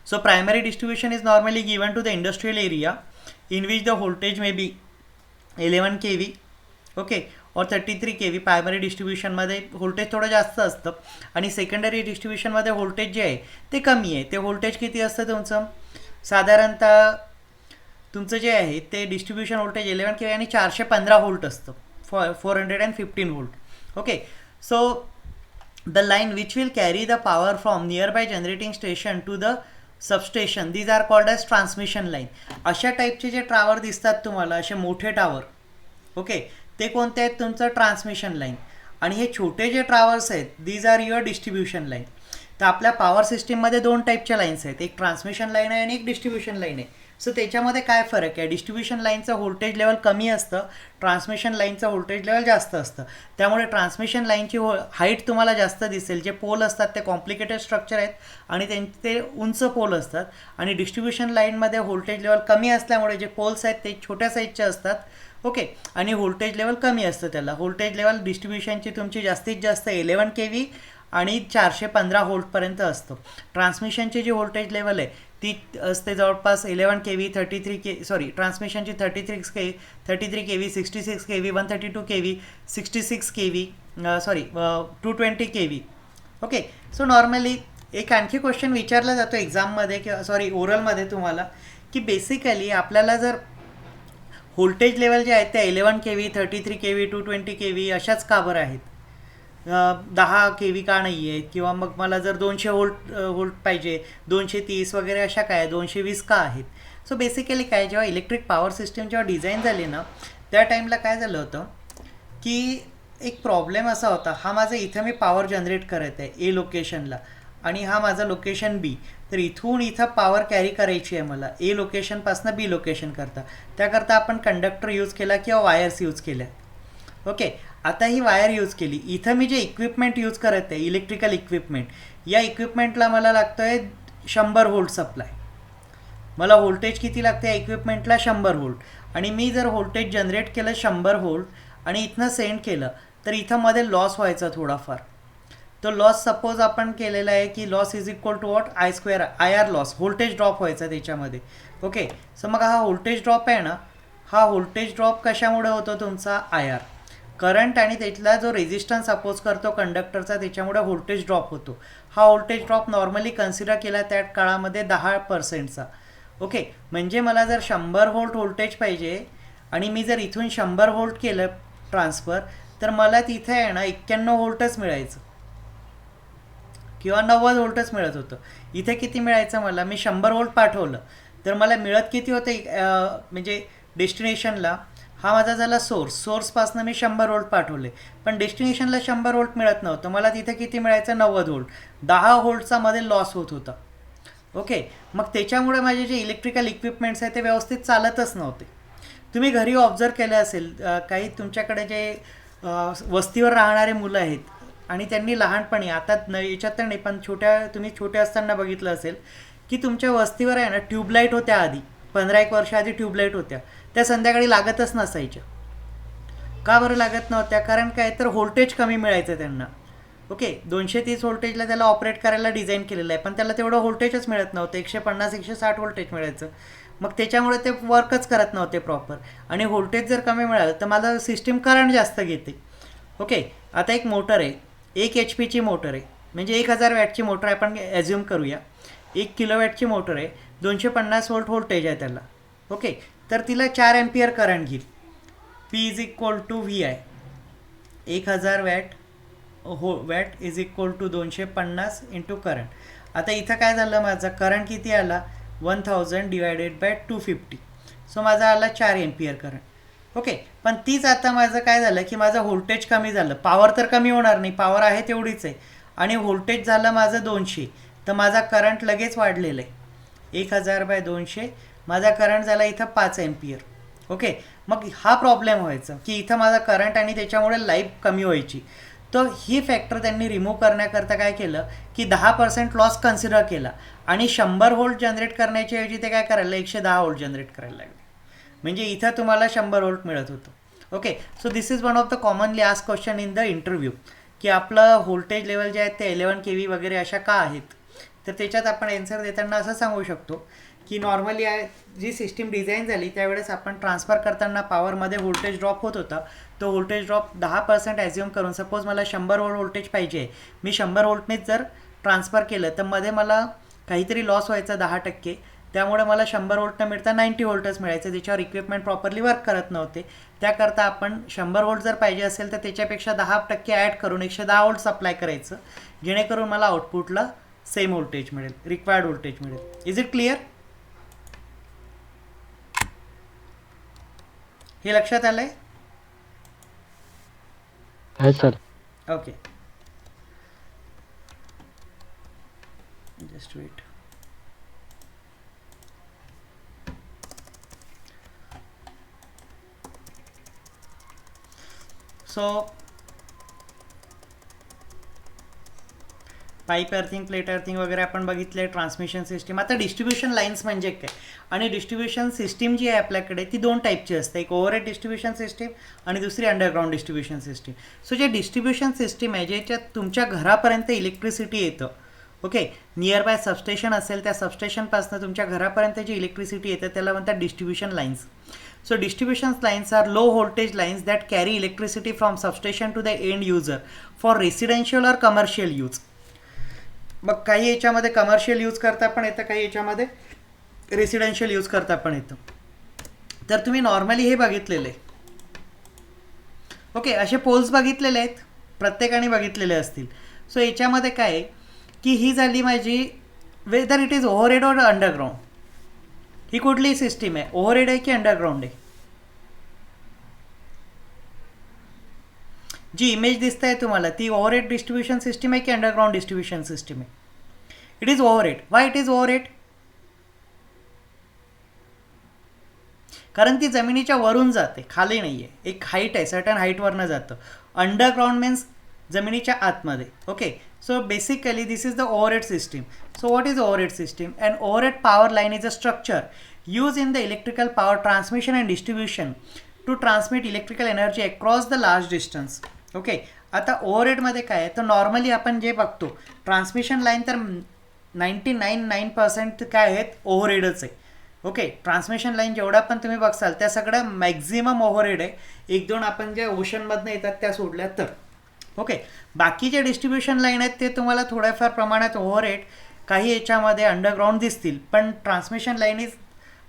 So primary distribution is normally given to the industrial area in which the voltage may be 11 kV, okay, और 33 kV. प्रायमरी डिस्ट्रीब्युशनमध्ये व्होल्टेज थोडं जास्त असतं आणि सेकंडरी डिस्ट्रीब्युशनमध्ये व्होल्टेज जे आहे ते कमी आहे. ते व्होल्टेज किती असतं तुमचं? साधारणतः तुमचं जे आहे ते डिस्ट्रीब्युशन व्होल्टेज 11 kV आणि 415 व्होल्ट असतं, 415 volt. Okay, so the line which will carry the power from nearby generating station to the substation, these are called as transmission line. अशा टाईपचे जे टावर दिसतात तुम्हाला, असे मोठे टावर, ओके, ते कोणते आहेत? तुमचं ट्रान्समिशन लाईन. आणि हे छोटे जे टावर्स आहेत these are your distribution line. तर आपल्या पॉवर सिस्टीममध्ये 2 टाईपच्या लाईन्स आहेत, एक ट्रान्समिशन लाईन आहे आणि एक डिस्ट्रीब्युशन लाईन आहे. सो त्याच्यामध्ये काय फरक आहे? डिस्ट्रीब्युशन लाईनचं व्होल्टेज लेवल कमी असतं, ट्रान्समिशन लाईनचं व्होल्टेज लेवल जास्त असतं. त्यामुळे ट्रान्समिशन लाईनची हाईट तुम्हाला जास्त दिसेल. जे पोल असतात ते कॉम्प्लिकेटेड स्ट्रक्चर आहेत आणि त्यांचे उंच पोल असतात. आणि डिस्ट्रीब्युशन लाईनमध्ये व्होल्टेज लेवल कमी असल्यामुळे जे पोल्स आहेत ते छोट्या साईजचे असतात. ओके, आणि व्होल्टेज लेवल कमी असतं त्याला. व्होल्टेज लेवल डिस्ट्रीब्युशनची तुमची जास्तीत जास्त 11 kV आणि 415 व्होल्टपर्यंत असतं. ट्रान्समिशनची जी व्होल्टेज लेवल आहे ती असते जवळपास 11 kV, 33 kV, सॉरी, ट्रान्समिशनची 33 kV, 66 kV, 132 kV, 66 kV, sorry 220 kV. Okay, so normally एक आणखी क्वेश्चन विचारला जातो एक्झाममध्ये किंवा सॉरी ओरलमध्ये तुम्हाला, की बेसिकली आपल्याला जर व्होल्टेज लेवल जे आहेत ते 11 kV, 33 kV, 220 kV अशाच का बरं आहेत, 10 kV का नाही आहे, किंवा मग मला जर 200 व्होल्ट पाहिजे, 230 वगैरे अशा काय 220 का आहेत? सो बेसिकली काय, जेव्हा इलेक्ट्रिक पॉवर सिस्टीम जेव्हा डिझाईन झाली ना त्या टाईमला काय झालं होतं की एक प्रॉब्लेम असा होता, हा माझा इथं मी पॉवर जनरेट करत आहे ए लोकेशनला आणि हा माझा लोकेशन बी, तर इथून इथं पॉवर कॅरी करायची आहे मला ए लोकेशनपासून बी लोकेशन करता. त्याकरता आपण कंडक्टर यूज केला किंवा वायर्स यूज केल्या. ओके, आता ही वायर यूज केली. इथं मी जे इक्विपमेंट यूज करत आहे, इलेक्ट्रिकल इक्विपमेंट, या इक्विपमेंटला मला लागतो आहे 100 व्होल्ट सप्लाय. मला व्होल्टेज किती लागते या इक्विपमेंटला? 100 व्होल्ट. आणि मी जर व्होल्टेज जनरेट केलं 100 व्होल्ट आणि इथनं सेंड केलं तर इथं मध्ये लॉस व्हायचा थोडाफार. तो लॉस सपोज आपण केलेला आहे की loss is equal to what I square I R loss, voltage drop व्हायचा त्याच्यामध्ये. ओके, सो मग हा व्होल्टेज ड्रॉप आहे ना, हा व्होल्टेज ड्रॉप कशामुळे होतो तुमचा आय आर करंट आणि त्यातला जो रेजिस्टन्स अपोज करतो कंडक्टरचा त्याच्यामुळे व्होल्टेज ड्रॉप होतो. हा व्होल्टेज ड्रॉप नॉर्मली कन्सिडर केला त्या काळामध्ये 10%चा. ओके, म्हणजे मला जर 100 व्होल्ट व्होल्टेज पाहिजे आणि मी जर इथून 100 व्होल्ट केलं ट्रान्सफर तर मला तिथे आहे ना 91 व्होल्टच मिळायचं किंवा 90 व्होल्टच मिळत होतं. इथे किती मिळायचं मला, मी 100 व्होल्ट पाठवलं तर मला मिळत किती होते म्हणजे डेस्टिनेशनला. हा माझा झाला सोर्सपासून मी 100 व्होल्ट पाठवले पण डेस्टिनेशनला 100 व्होल्ट मिळत नव्हतं. मला तिथे किती मिळायचं 90 व्होल्ट, 10 व्होल्टचा मध्ये लॉस होत होता. ओके, मग त्याच्यामुळे माझे जे इलेक्ट्रिकल इक्विपमेंट्स आहेत ते व्यवस्थित चालतच नव्हते. तुम्ही घरी ऑब्झर्व केलं असेल काही तुमच्याकडे जे वस्तीवर राहणारे मुलं आहेत आणि त्यांनी लहानपणी आता याच्यात तर नाही पण तुम्ही छोटे असताना बघितलं असेल की तुमच्या वस्तीवर आहे ना ट्यूबलाईट होत्या आधी 15-1 वर्ष आधी ट्यूबलाईट होत्या, त्या संध्याकाळी लागतच नसायच्या. का बरं लागत नव्हत्या, कारण काय तर व्होल्टेज कमी मिळायचं त्यांना. ओके, 230 व्होल्टेजला त्याला ऑपरेट करायला डिझाईन केलेलं आहे पण त्याला तेवढं व्होल्टेजच मिळत नव्हतं, 150-160 व्होल्टेज मिळायचं. मग त्याच्यामुळे ते वर्कच करत नव्हते प्रॉपर आणि व्होल्टेज जर कमी मिळालं तर माझं सिस्टीम करंट जास्त घेते. ओके, आता एक मोटर आहे 1 HP मोटर आहे म्हणजे 1000 वॅटची मोटर आहे आपण ॲझ्युम करूया. 1 किलोवॅटची मोटर आहे, 250 व्होल्ट व्होल्टेज आहे त्याला. ओके, तर तिला 4 एम्पियर करंट घेईल. P is equal to VI, 1000 watt is equal to 250 into current. आता इथं काय झालं, माझं करंट किती आला 1000 डिवायडेड बाय 250, सो माझा आला 4 एम्पियर करंट. ओके, पण तीच आता माझं काय झालं की माझं व्होल्टेज कमी झालं, पॉवर तर कमी होणार नाही, पॉवर आहे तेवढीच आहे आणि व्होल्टेज झालं माझं 200, तर माझा करंट लगेच वाढलेला आहे. 1000/200 माझा करंट झाला इथं 5 एम्पियर. ओके, मग हा प्रॉब्लेम व्हायचा की इथं माझा करंट आणि त्याच्यामुळे लाईफ कमी व्हायची. तर ही फॅक्टर त्यांनी रिमूव्ह करण्याकरता काय केलं की 10% लॉस कन्सिडर केला आणि 100 व्होल्ट जनरेट करण्याच्या ऐवजी ते काय करायला 110 व्होल्ट जनरेट करायला लागले. म्हणजे इथं तुम्हाला 100 व्होल्ट मिळत होतं. Okay, so this is one of the commonly ask question in the interview की आपलं व्होल्टेज लेवल जे आहेत ते 11 kV वगैरे अशा का आहेत. तर त्याच्यात आपण ॲन्सर देताना असं सांगू शकतो की नॉर्मली जी सिस्टीम डिझाईन झाली त्यावेळेस आपण ट्रान्सफर करताना पॉवरमध्ये व्होल्टेज ड्रॉप होत होता. तो व्होल्टेज ड्रॉप 10% ॲझ्युम करून सपोज मला 100 व्होल्ट व्होल्टेज पाहिजे, मी 100 व्होल्टनेच जर ट्रान्सफर केलं तर मध्ये मला काहीतरी लॉस व्हायचा 10%, त्यामुळे मला 100 व्होल्ट न मिळता 90 व्होल्टच मिळायचं, त्याच्यावर इक्विपमेंट प्रॉपरली वर्क करत नव्हते. त्याकरता आपण 100 व्होल्ट जर पाहिजे असेल तर त्याच्यापेक्षा 10% ॲड करून 110 व्होल्ट सप्लाय करायचं, जेणेकरून मला आउटपुटला सेम व्होल्टेज मिळेल, रिक्वायर्ड व्होल्टेज मिळेल. Is it clear? हे लक्षात आलंय? Sir. Okay, just wait. So pipe earthing, plate earthing वगैरे आपण बघितले. Transmission system. आता डिस्ट्रीब्युशन लाईन्स म्हणजे काय, आणि डिस्ट्रीब्युशन सिस्टीम जी आहे आपल्याकडे ती 2 टाईपची असते, एक ओव्हरहेड डिस्ट्रीब्युशन सिस्टीम आणि दुसरी अंडरग्राऊंड डिस्ट्रीब्युशन सिस्टीम. सो जे डिस्ट्रीब्युशन सिस्टीम आहे ज्याच्यात तुमच्या घरापर्यंत इलेक्ट्रिसिटी येतं, ओके, नियर बाय सबस्टेशन असेल त्या सबस्टेशनपासून तुमच्या घरापर्यंत जी इलेक्ट्रिसिटी येतं त्याला म्हणतात distribution lines. So distribution lines are low voltage lines that carry electricity from substation to the end user for residential or commercial use. मग काही याच्यामध्ये कमर्शियल यूज करता पण येतं, काही याच्यामध्ये रेसिडेन्शियल यूज करता पण येतं. तर तुम्ही नॉर्मली हे बघितलेलं आहे. ओके, असे पोल्स बघितलेले आहेत, प्रत्येकाने बघितलेले असतील. सो याच्यामध्ये काय आहे की ही झाली माझी वेदर इट इज ओव्हरहेड और अंडरग्राऊंड. ही कुठली सिस्टीम आहे, ओव्हरहेड आहे की अंडरग्राऊंड आहे? जी इमेज दिसत आहे तुम्हाला ती ओव्हरहेड डिस्ट्रीब्युशन सिस्टीम आहे की अंडरग्राऊंड डिस्ट्रीब्युशन सिस्टीम आहे? It is overhead. Why it is overhead? कारण ती जमिनीच्या वरून जाते, खाली नाही आहे, एक हाईट आहे, सर्टन हाईटवरनं जातं. अंडरग्राऊंड मीन्स जमिनीच्या आतमध्ये. Okay, So basically this is the overhead system. So what is overhead system? An overhead power line is a structure used in the electrical power transmission and distribution to transmit electrical energy across the large distance. Okay, आता ओव्हरहेडमध्ये काय आहे तर normally आपण जे बघतो transmission line तर 99.9% काय आहेत ओव्हरहेडच आहे. ओके, ट्रान्समिशन लाईन जेवढा पण तुम्ही बघसाल त्या सगळ्या मॅक्झिमम ओव्हरहेड आहे. एक दोन आपण जे ओशनमधनं येतात त्या सोडल्या तर. ओके, बाकी जे डिस्ट्रीब्युशन लाईन आहेत ते तुम्हाला थोड्याफार प्रमाणात ओव्हरहेड काही याच्यामध्ये अंडरग्राऊंड दिसतील, पण transmission line is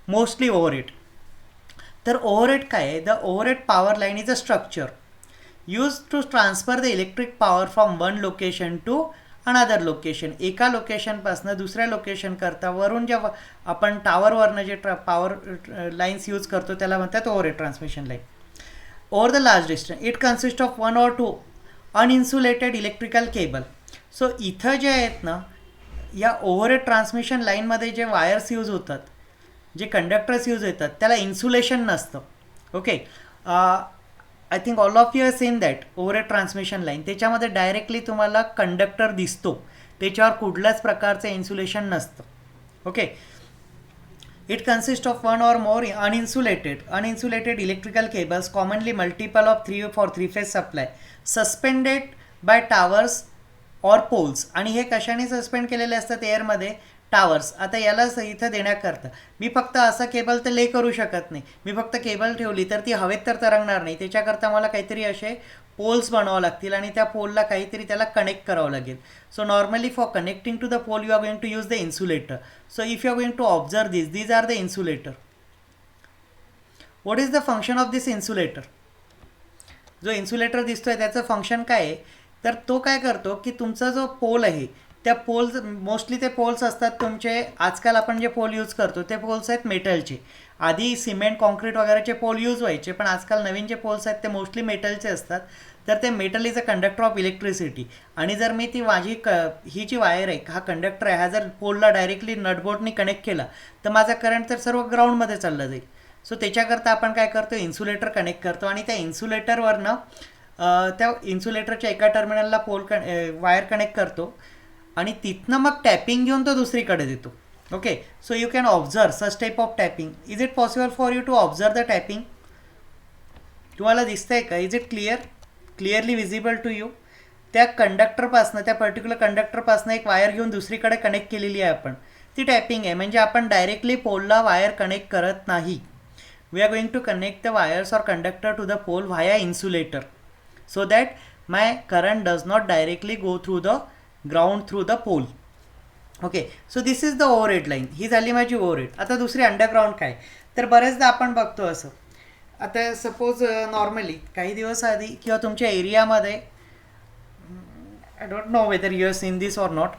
mostly overhead. तर ओव्हरहेड काय आहे? The overhead power line is a structure use to transfer the electric power from one location to another location. एका लोकेशनपासून दुसऱ्या लोकेशन करता वरून जेव्हा आपण टावरवरनं जे पॉवर लाईन्स यूज करतो त्याला म्हणतात overhead transmission line. Over the large distance it consist of 1 or 2 uninsulated electrical cable. So इथं जे आहेत ना या ओव्हरहेड ट्रान्समिशन लाईनमध्ये जे वायर्स यूज होतात, जे कंडक्टर्स यूज होतात त्याला इन्सुलेशन नसतं. Okay, I think all of you have seen that overhead transmission line. त्याच्यामध्ये डायरेक्टली तुम्हाला कंडक्टर दिसतो, त्याच्यावर कुठल्याच प्रकारचं इन्सुलेशन नसतं. Okay, it consist of 1 or more uninsulated electrical cables commonly multiple of 3 for 3-phase supply suspended by towers or poles. आणि हे कशाने सस्पेंड केलेले असतात एअरमध्ये? टावर्स. आता याला इथं देण्याकरता मी फक्त असं केबल तर ले करू शकत नाही. मी फक्त केबल ठेवली तर ती हवेत तर तरंगणार नाही. त्याच्याकरता मला काहीतरी असे पोल्स बनवावं लागतील आणि त्या पोलला काहीतरी त्याला कनेक्ट करावं लागेल. So normally for connecting to the pole you are going to use the insulator. So if you are going to observe these are the insulator. What is the function of this insulator? जो insulator दिसतोय त्याचं function काय आहे तर तो काय करतो की तुमचा जो पोल आहे त्या पोल्स, मोस्टली ते पोल्स असतात तुमचे, आजकाल आपण जे पोल यूज करतो ते पोल्स आहेत मेटलचे. आधी सिमेंट कॉन्क्रीट वगैरेचे पोल यूज व्हायचे, पण आजकाल नवीन जे पोल्स आहेत ते मोस्टली मेटलचे असतात. तर ते metal is a conductor of electricity. आणि जर मी ती माझी ही जी वायर आहे, हा कंडक्टर आहे, हा जर पोलला डायरेक्टली नटबोल्टनी कनेक्ट केला तर माझा करंट तर सर्व ग्राउंडमध्ये चालला जाईल. सो त्याच्याकरता आपण काय करतो, इन्सुलेटर कनेक्ट करतो आणि त्या इन्सुलेटरवरनं त्या इन्सुलेटरच्या एका टर्मिनलला वायर कनेक्ट करतो आणि तिथनं मग टॅपिंग घेऊन तो दुसरीकडे देतो. Okay, so you can observe such type of tapping. Is it possible for you to observe the tapping? तुम्हाला दिसतंय का? Is it clearly visible to you? त्या कंडक्टरपासनं, त्या पर्टिक्युलर कंडक्टरपासनं एक वायर घेऊन दुसरीकडे कनेक्ट केलेली आहे आपण, ती टॅपिंग आहे. म्हणजे आपण डायरेक्टली पोलला वायर कनेक्ट करत नाही. We are going to connect the wires or conductor to the pole via insulator so that my current does not directly go through the ground through the pole. Okay, so this is the overhead line. ही झाली माझी overhead. आता दुसरी underground काय तर बरेचदा आपण बघतो असं. आता सपोज नॉर्मली काही दिवस आधी किंवा तुमच्या एरियामध्ये, I don't know whether you have seen this or not,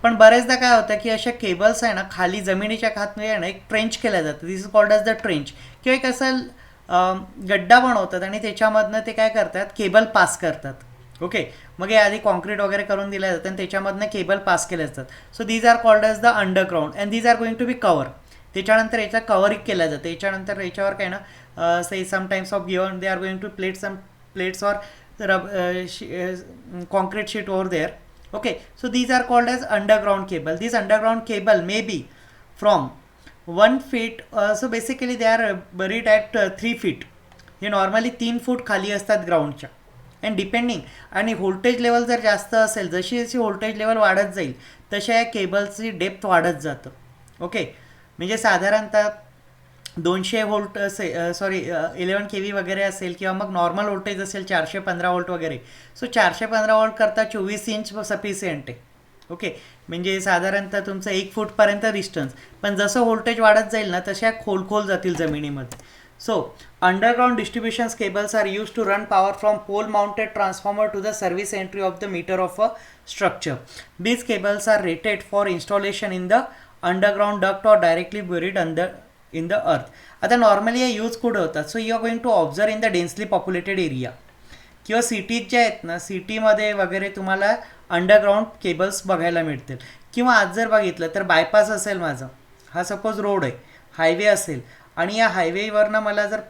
पण बरेचदा काय होतं की अशा केबल्स आहे ना खाली जमिनीच्या खाली आहे ना एक ट्रेंच केल्या जातं. This is called as the trench. किंवा एक असं गड्डा बनवतात आणि त्याच्यामधनं ते काय करतात, केबल पास करतात. ओके, मग हे आधी कॉन्क्रीट वगैरे करून दिलं जातं आणि त्याच्यामधनं केबल पास केले जातात. So these are called as the underground and these are going to be cover. त्याच्यानंतर याच्या कवरिंग केलं जातं. याच्यानंतर याच्यावर काय ना say some times of given they are going to plate some plates or concrete sheet over there. Okay, so these are called as underground cable. These underground cable may be from 1 feet, so basically they are buried at 3 feet. हे normally 3 फूट खाली असतात ग्राउंडच्या. And depending आणि voltage level जर जास्त असेल, जशी जशी व्होल्टेज लेवल वाढत जाईल तशा या केबलची डेप्थ वाढत जातं. ओके, म्हणजे साधारणतः 200 व्होल्ट असेल, 11 kV वगैरे असेल किंवा मग नॉर्मल व्होल्टेज असेल 415 व्होल्ट वगैरे. सो 415 व्होल्ट करता 24 इंच सफिशियंट आहे. ओके, म्हणजे साधारणतः तुमचं 1 फूटपर्यंत डिस्टन्स. पण जसं व्होल्टेज वाढत जाईल ना तशा खोल जातील जमिनीमध्ये. So, underground distribution cables are used to run power from pole mounted transformer to the service entry of the meter of a structure. These cables are rated for installation in the underground duct or directly buried in the earth. आता नॉर्मली हे use कुठे होतात? So you are going to observe in the densely populated area किंवा cities ज्या आहेत ना, सिटीमध्ये वगैरे तुम्हाला अंडरग्राऊंड केबल्स बघायला मिळतील. किंवा आज जर बघितलं तर बायपास असेल माझा, हा सपोज रोड आहे, हायवे असेल आणि या हायवेवरनं मला जर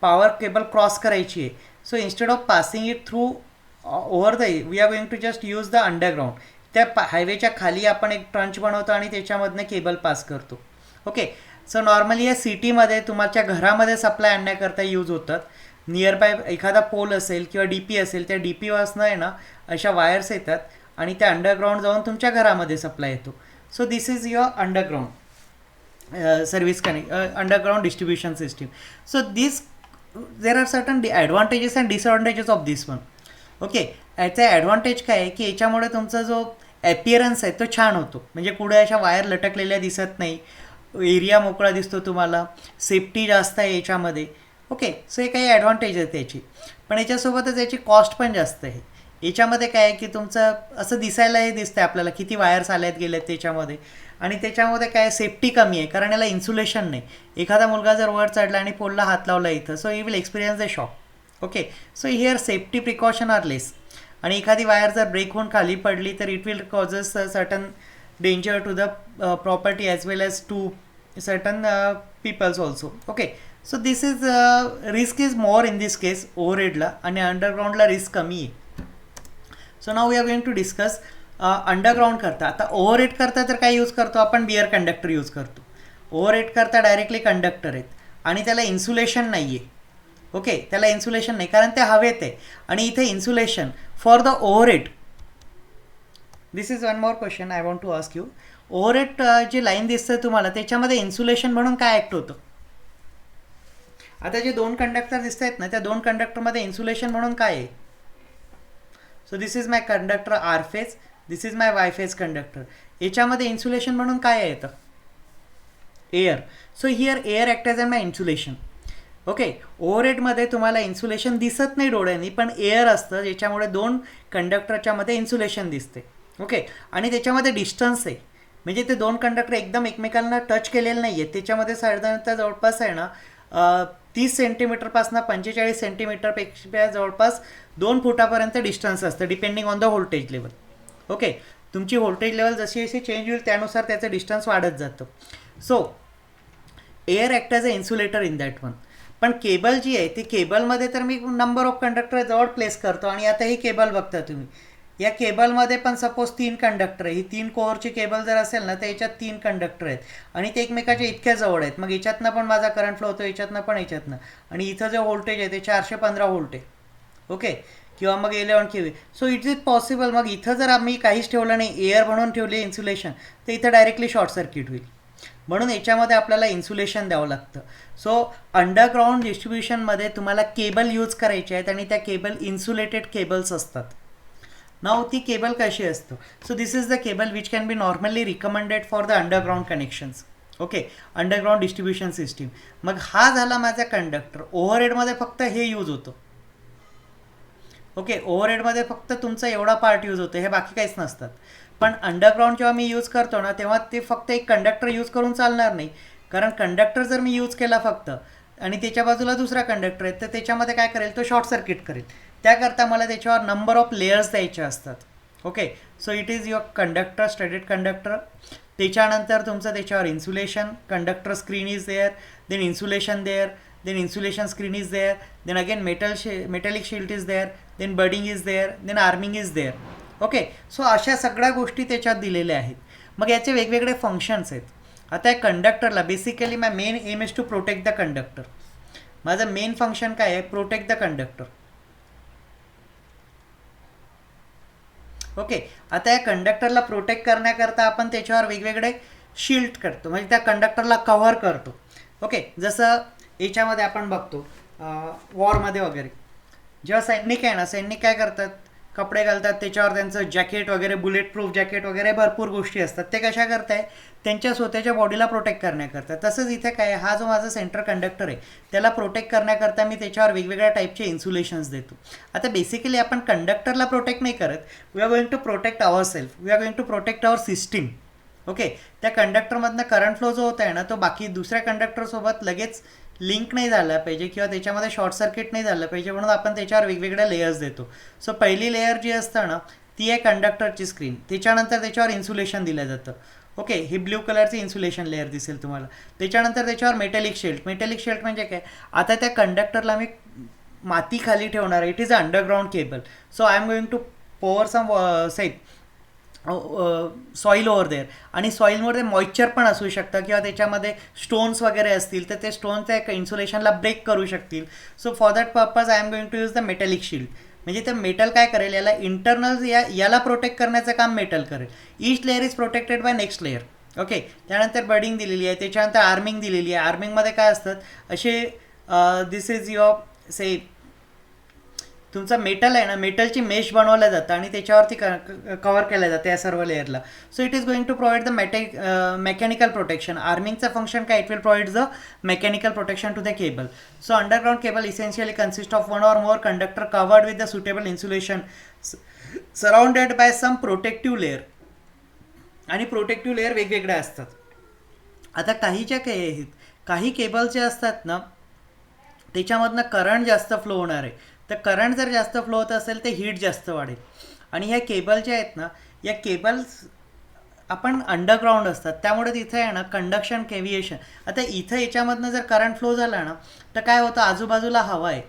पॉवर केबल क्रॉस करायची आहे, so instead of passing it through over the we are going to just use the underground त्या हायवेच्या खाली आपण एक ट्रंच बनवतो आणि त्याच्यामधनं केबल पास करतो. ओके, सो नॉर्मली या सिटीमध्ये तुमच्या घरामध्ये सप्लाय आणण्याकरता यूज होतात. नियर बाय एखादा पोल असेल किंवा डी पी असेल, त्या डी पीपासनं आहे ना अशा वायर्स येतात आणि त्या अंडरग्राऊंड जाऊन तुमच्या घरामध्ये सप्लाय येतो. So this is your underground service connect underground distribution system. So this there are certain advantages and disadvantages of this one. Okay, याचा ॲडव्हान्टेज काय आहे की याच्यामुळे तुमचा जो ॲपिअरन्स आहे तो छान होतो. म्हणजे पुढे अशा वायर लटकलेल्या दिसत नाही, एरिया मोकळा दिसतो तुम्हाला, सेफ्टी जास्त आहे याच्यामध्ये. ओके, सो हे काही ॲडव्हान्टेज आहे त्याची. पण याच्यासोबतच याची कॉस्ट पण जास्त आहे. याच्यामध्ये काय आहे की तुमचं असं दिसायला हे दिसतं आहे आपल्याला किती वायर्स आल्यात गेल्यात त्याच्यामध्ये. आणि त्याच्यामध्ये काय सेफ्टी कमी आहे कारण याला इन्सुलेशन नाही. एखादा मुलगा जर वर चढला आणि पोलला हात लावला इथं, so he will experience the shock. Okay, so here safety precaution are less. आणि एखादी वायर जर ब्रेक होऊन खाली पडली तर it will causes certain danger to the property as well as to certain peoples also. Okay, so this is risk is more in this case ओव्हरहेडला, आणि अंडरग्राऊंडला रिस्क कमी आहे. So now we are going to discuss underground करता. आता overhead करता तर काय यूज करतो आपण, बिअर कंडक्टर यूज करतो. ओव्हरहेड करता डायरेक्टली कंडक्टर आहेत आणि त्याला इन्सुलेशन नाही आहे. ओके, त्याला इन्सुलेशन नाही कारण ते हवेत आहे. आणि इथे insulation for the overhead, this is one more question I want to ask you. Overhead जे लाईन दिसतं तुम्हाला त्याच्यामध्ये इन्सुलेशन म्हणून काय ॲक्ट होतं. आता जे दोन कंडक्टर दिसत आहेत ना, त्या दोन कंडक्टरमध्ये इन्सुलेशन म्हणून काय आहे. So this is my conductor R phase, this is my Y phase conductor. याच्यामध्ये इन्सुलेशन म्हणून काय येतं, air. So here air act as a my insulation. Okay, ओव्हरहेडमध्ये तुम्हाला इन्सुलेशन दिसत नाही डोळ्यांनी, पण एअर असतं ज्याच्यामुळे दोन कंडक्टरच्या मध्ये इन्सुलेशन दिसते. ओके, आणि त्याच्यामध्ये डिस्टन्स आहे, म्हणजे ते दोन कंडक्टर एकदम एकमेकांना टच केलेले नाही आहेत. त्याच्यामध्ये साधारणतः जवळपास आहे ना 30 सेंटीमीटरपासून 45 सेंटीमीटरपेक्षा जवळपास 2 फुटापर्यंत डिस्टन्स असतं depending on the voltage level. Okay, तुमची व्होल्टेज लेवल जशी जशी चेंज होईल त्यानुसार त्याचं डिस्टन्स वाढत जातं. So air act as a insulator in that one. पण केबल जी आहे ती केबलमध्ये तर मी नंबर ऑफ कंडक्टर जवळ प्लेस करतो. आणि आता ही केबल बघता तुम्ही, या केबलमध्ये पण सपोज 3 कंडक्टर आहे. ही 3 कोअरची केबल जर असेल ना तर याच्यात 3 कंडक्टर आहेत आणि ते एकमेकाच्या इतक्या जवळ आहेत. मग याच्यातनं पण माझा करंट फ्लो होतो, याच्यातनं पण याच्यातनं. आणि इथं जे व्होल्टेज आहे ते 415 व्होल्ट आहे. ओके, किंवा मग 11 KV. So it is possible. मग इथं जर आम्ही काहीच ठेवलं नाही, एअर म्हणून ठेवली इन्सुलेशन, तर इथं डायरेक्टली शॉर्ट सर्किट होईल. म्हणून याच्यामध्ये आपल्याला इन्सुलेशन द्यावं लागतं. सो अंडरग्राऊंड डिस्ट्रीब्युशनमध्ये तुम्हाला केबल यूज करायचे आहेत आणि त्या केबल इन्सुलेटेड केबल्स असतात. नाव ती केबल कशी असतो. So this is the cable which can B normally recommended for the underground connections. Okay, underground distribution system. मग हा झाला माझा कंडक्टर. ओव्हरहेडमध्ये फक्त हे यूज होतं. ओके, ओव्हरहेडमध्ये फक्त तुमचा एवढा पार्ट यूज होतो, हे बाकी काहीच नसतात. पण अंडरग्राऊंड जेव्हा मी यूज करतो ना तेव्हा ते फक्त एक कंडक्टर यूज करून चालणार नाही. कारण कंडक्टर जर मी यूज केला फक्त आणि त्याच्या बाजूला दुसरा कंडक्टर आहे तर त्याच्यामध्ये काय करेल, तो शॉर्ट सर्किट करेल. त्याकरता मला त्याच्यावर नंबर ऑफ लेयर्स द्यायचे असतात. Okay, so it is your conductor, studied conductor. त्याच्यानंतर तुमचं त्याच्यावर insulation, conductor screen is there, then insulation there, then insulation screen is there, then again metallic shield is there, then budding is there, then arming is there. Okay, so अशा सगळ्या गोष्टी त्याच्यात दिलेल्या आहेत. मग याचे वेगवेगळे फंक्शन्स आहेत. आता या कंडक्टरला basically my main aim is to protect the conductor. माझं मेन फंक्शन काय आहे, प्रोटेक्ट द कंडक्टर. ओके, आता या कंडक्टरला प्रोटेक्ट करण्याकरता आपण त्याच्यावर वेगवेगळे शिल्ड करतो, म्हणजे त्या कंडक्टरला कव्हर करतो. ओके, जसं याच्यामध्ये आपण बघतो वॉरमध्ये वगैरे जेव्हा सैनिक आहे ना, सैनिक काय करतात, कपडे घालतात, त्याच्यावर त्यांचं जॅकेट वगैरे, बुलेट प्रूफ जॅकेट वगैरे भरपूर गोष्टी असतात. ते कशा करताय, त्यांच्या स्वतःच्या बॉडीला प्रोटेक्ट करण्याकरता. तसंच इथे काय, हा जो माझा सेंटर कंडक्टर आहे त्याला प्रोटेक्ट करण्याकरता मी त्याच्यावर वेगवेगळ्या टाईपचे इन्सुलेशन्स देतो. आता बेसिकली आपण कंडक्टरला प्रोटेक्ट नाही करत, we are going to protect our self, we are going to protect our system. Okay, त्या कंडक्टरमधनं करंट फ्लो जो होता आहे ना तो बाकी दुसऱ्या कंडक्टरसोबत लगेच लिंक नाही झाला पाहिजे किंवा त्याच्यामध्ये शॉर्ट सर्किट नाही झालं पाहिजे, म्हणून आपण त्याच्यावर वेगवेगळ्या लेयर्स देतो. सो पहिली लेयर जी असतं ना ती आहे कंडक्टरची स्क्रीन. त्याच्यानंतर त्याच्यावर इन्सुलेशन दिलं जातं. ओके, ही ब्ल्यू कलरची इन्सुलेशन लेयर दिसेल तुम्हाला. त्याच्यानंतर त्याच्यावर मेटॅलिक शेल्ट. मेटॅलिक शेल्ट म्हणजे काय, आता त्या कंडक्टरला मी माती खाली ठेवणार आहे. It is a underground cable. So I am going to pour some soil over there, आणि सॉईलमध्ये मॉइश्चर पण असू शकतं किंवा त्याच्यामध्ये स्टोन्स वगैरे असतील तर ते स्टोन्स त्या इन्सुलेशनला ब्रेक करू शकतील. So for that purpose I am going to use the metallic shield. म्हणजे ते मेटल काय करेल, याला इंटरनल याला प्रोटेक्ट करण्याचं काम मेटल करेल. Each layer is protected by next layer. Okay, त्यानंतर बडिंग दिलेली आहे, त्याच्यानंतर आर्मिंग दिलेली आहे. आर्मिंगमध्ये काय असतात असे, दिस इज युअर से तुमचं मेटल आहे ना, मेटलची मेश बनवलं जातं आणि त्याच्यावरती कव्हर केलं जातं या सर्व लेअरला. So it is going to provide the mechanical protection. आर्मिंगचं फंक्शन काय, it will provide the mechanical protection to the cable. So underground cable essentially consist of one or more conductor covered with the suitable insulation surrounded by some protective layer. आणि protective layer वेगवेगळ्या असतात. आता काहीच्या काही cable जे असतात ना, त्याच्यामधनं current जास्त फ्लो होणार आहे. तर करंट जर जास्त फ्लो होत असेल तर हीट जास्त वाढेल. आणि ह्या केबल ज्या आहेत ना, या केबल्स आपण अंडरग्राऊंड असतात, त्यामुळे तिथे आहे ना कंडक्शन केव्हिएशन. आता इथं याच्यामधनं जर करंट फ्लो झाला ना, तर काय होतं, आजूबाजूला हवा आहे,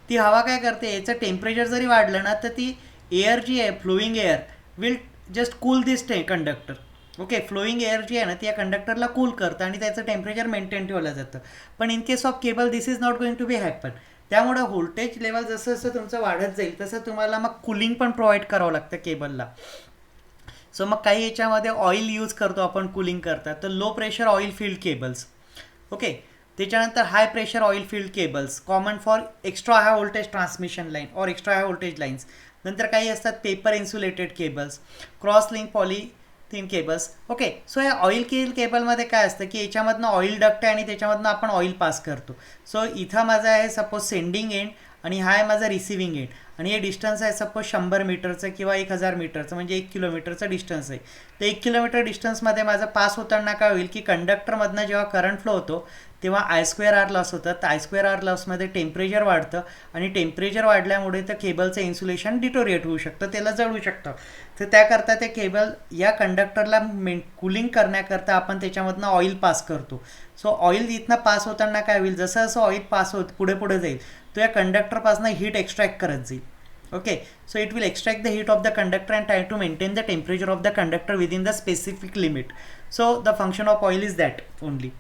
ती हवा काय करते, याचं टेम्परेचर जरी वाढलं ना तर ती एअर जी आहे, flowing air will just cool this conductor. Okay, flowing air जी आहे ना ती या कंडक्टरला कूल करतं आणि त्याचं टेम्परेचर मेंटेन ठेवलं जातं. पण in case of cable this is not going to be happen. त्यामुळे व्होल्टेज लेवल जसं जसं तुमचं वाढत जाईल तसं तुम्हाला मग कूलिंग पण प्रोव्हाइड करावं लागतं केबलला. सो मग काही याच्यामध्ये ऑइल यूज करतो आपण कूलिंग करता, तर low pressure oil field cables. Okay, त्याच्यानंतर high pressure oil field cables common for extra high voltage transmission line और एक्स्ट्रा हाय व्होल्टेज लाईन्स. नंतर काही असतात paper insulated cables, cross link polythene cables. Okay, so या oil केबलमध्ये काय असतं की याच्यामधनं ऑइल डक्ट आहे आणि त्याच्यामधनं आपण ऑइल पास करतो. सो इथं माझं आहे सपोज सेंडिंग एंड आणि हा आहे माझा रिसिव्हिंग एंड, आणि हे डिस्टन्स आहे सपोज 100 मीटरचं किंवा 1000 मीटरचं, म्हणजे 1 किलोमीटरचं डिस्टन्स आहे. तर 1 किलोमीटर डिस्टन्समध्ये माझं पास होताना काय होईल की कंडक्टरमधनं जेव्हा करंट फ्लो होतो तेव्हा I2R लॉस होतं. तर I2R लॉसमध्ये टेम्परेचर वाढतं आणि टेम्परेचर वाढल्यामुळे तर केबलचं इन्सुलेशन डिटोरिएट होऊ शकतं, त्याला जळू शकतं. तर त्याकरता ते केबल या कंडक्टरला कूलिंग करण्याकरता आपण त्याच्यामधनं ऑइल पास करतो. सो ऑइल इथनं पास होताना काय होईल, जसं जसं ऑइल पास होत पुढे जाईल तो या कंडक्टरपासून हीट एक्स्ट्रॅक्ट करत जाईल. Okay, so it will extract the heat of the conductor and try to maintain the temperature of the conductor within the specific limit. So the function of oil is that only.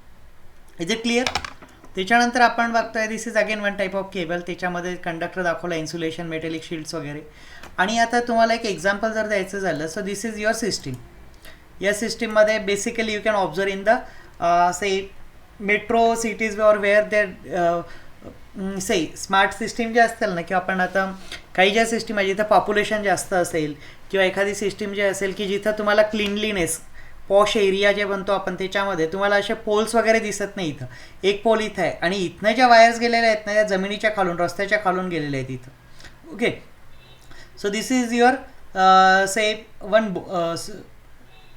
Is it clear? त्याच्यानंतर आपण बघतोय this is again one type of cable. त्याच्यामध्ये conductor दाखवला, insulation, metallic shields वगैरे. आणि आता तुम्हाला एक एक्झाम्पल जर द्यायचं झालं, so this is your system. या सिस्टीममध्ये basically you can observe in the say metro cities और where there say smart system जे असतील ना, किंवा आपण आता काही ज्या सिस्टीम आहे जिथं पॉप्युलेशन जास्त असेल, किंवा एखादी सिस्टीम जी असेल की जिथं तुम्हाला क्लिनलीनेस, पॉश एरिया जे बनतो आपण, त्याच्यामध्ये तुम्हाला असे पोल्स वगैरे दिसत नाही. इथं एक पोल इथं आहे आणि इथनं ज्या वायर्स गेलेल्या आहेत ना त्या जमिनीच्या खालून, रस्त्याच्या खालून गेलेल्या आहेत इथं. Okay, so this is your say one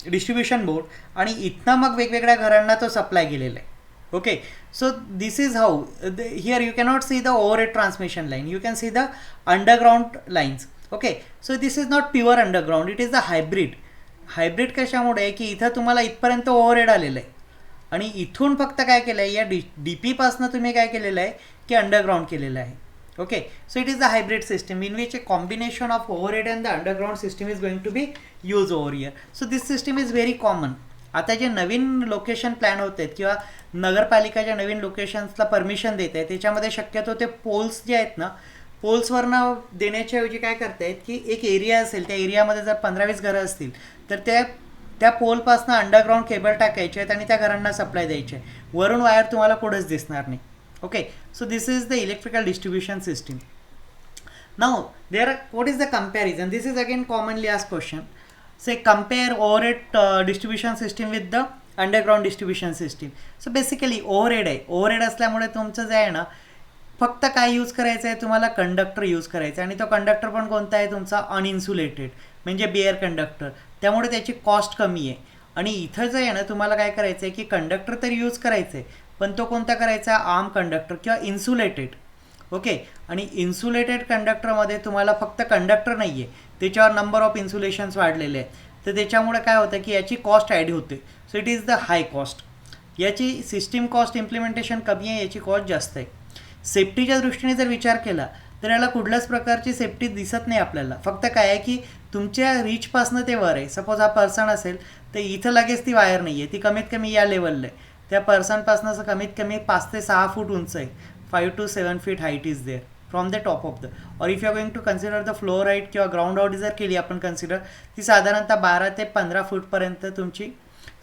distribution board, आणि इथनं मग वेगवेगळ्या घरांना तो सप्लाय गेलेला आहे. Okay, so this is how here you cannot see the overhead transmission line, you can see the underground lines. Okay, so this is not pure underground, it is the hybrid. Hybrid कशामुळे की इथं तुम्हाला इथपर्यंत overhead आलेलं आहे आणि इथून फक्त काय केलं आहे, या डी पीपासनं तुम्ही काय केलेलं आहे की अंडरग्राउंड केलेलं आहे. Okay, so it is the hybrid system in which a combination of overhead and the underground system is going to be use over here. So this system is very common. आता जे नवीन location plan होत आहेत किंवा नगरपालिका ज्या नवीन लोकेशन्सला permission देत आहे त्याच्यामध्ये शक्यतो ते पोल्स जे आहेत ना, पोल्सवरनं देण्याच्या ऐवजी काय करतायत की एक एरिया असेल, त्या एरियामध्ये जर 15-20 घरं असतील तर त्या पोलपासनं अंडरग्राउंड केबल टाकायचे आहेत आणि त्या घरांना सप्लाय द्यायचे आहे. वरून वायर तुम्हाला कुठंच दिसणार नाही. Okay, so this is the electrical distribution system. Now there what is the comparison, this is again commonly asked question. Say compare overhead distribution system with the underground distribution system. So basically overhead आहे, overhead असल्यामुळे तुमचं जे आहे ना फक्त काय use करायचं आहे, तुम्हाला कंडक्टर यूज करायचा आहे आणि तो कंडक्टर पण कोणता आहे तुमचा अनइन्सुलेटेड, म्हणजे बेअर कंडक्टर. त्यामुळे त्याची कॉस्ट कमी आहे. आणि इथं जे आहे ना तुम्हाला काय करायचं आहे की कंडक्टर तर यूज करायचं आहे, पण तो कोणता करायचा, आर्म कंडक्टर किंवा इन्सुलेटेड. ओके, आणि इन्सुलेटेड कंडक्टरमध्ये तुम्हाला फक्त कंडक्टर नाही आहे, त्याच्यावर नंबर ऑफ इन्सुलेशन्स वाढलेले आहेत. तर त्याच्यामुळे काय होतं की याची कॉस्ट ॲड होते. So it is the high cost. याची सिस्टीम कॉस्ट इम्प्लिमेंटेशन कमी आहे, याची कॉस्ट जास्त आहे. सेफ्टीच्या दृष्टीने जर विचार केला तर याला कुठल्याच प्रकारची सेफ्टी दिसत नाही आपल्याला. फक्त काय आहे की तुमच्या रीचपासनं ते वर आहे. सपोज हा पर्सन असेल तर इथं लगेच ती वायर नाही आहे, ती कमीत कमी या लेवलला आहे. त्या पर्सनपासनं असं कमीत कमी 5 ते 6 फूट उंच आहे. 5 to 7 feet height is there from the top of the. और if you are going to consider the floor height किंवा ग्राउंड हाईट जर केली आपण कन्सिडर, ती साधारणतः 12 ते 15 फूटपर्यंत तुमची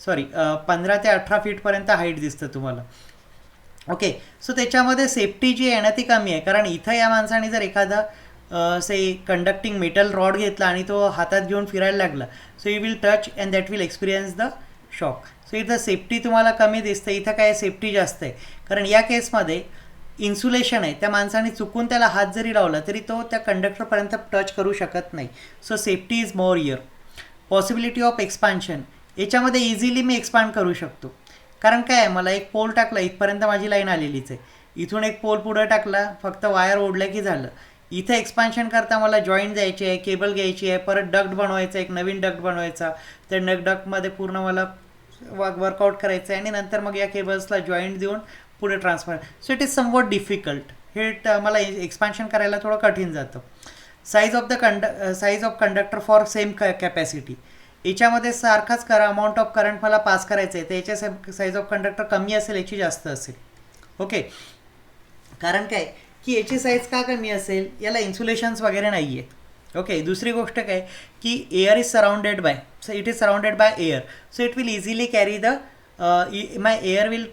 15 ते 18 फीटपर्यंत हाईट दिसतं तुम्हाला. ओके, सो त्याच्यामध्ये सेफ्टी जी आहे ना ती कमी आहे. कारण इथं या माणसाने जर एखादा से कंडक्टिंग मेटल रॉड घेतला आणि तो हातात घेऊन फिरायला लागला, so you will touch and that will experience the shock. So इथं सेफ्टी तुम्हाला कमी दिसते, इथं काय सेफ्टी जास्त आहे. कारण या केसमध्ये इन्सुलेशन आहे, त्या माणसाने चुकून त्याला हात जरी लावला तरी तो त्या कंडक्टरपर्यंत टच करू शकत नाही. So safety is more here. Possibility of expansion, याच्यामध्ये इझिली मी एक्सपांड करू शकतो. कारण काय आहे, मला एक पोल टाकला, इथपर्यंत माझी लाईन आलेलीच आहे. इथून एक पोल पुढं टाकला, फक्त वायर ओढल्या की झालं. इथं एक्सपान्शन करता मला जॉईंट द्यायची आहे, केबल घ्यायची आहे, परत डक्ट बनवायचा, एक नवीन डक्ट बनवायचा, त्या डक्टमध्ये पूर्ण मला वर्कआउट करायचं आहे आणि नंतर मग या केबल्सला जॉईंट देऊन पुढे transfer. So it is somewhat difficult. हे मला एक्सपान्शन करायला थोडं कठीण जातं. Size of conductor for same capacity, याच्यामध्ये सारखाच अमाऊंट ऑफ करंट मला पास करायचं आहे, तर याच्या साईज ऑफ कंडक्टर कमी असेल, याची जास्त असेल. ओके, कारण काय की याची साईज का कमी असेल, याला इन्सुलेशन्स वगैरे नाही आहेत. ओके, दुसरी गोष्ट काय की air is surrounded by, so it is surrounded by air, so it will easily carry the my air will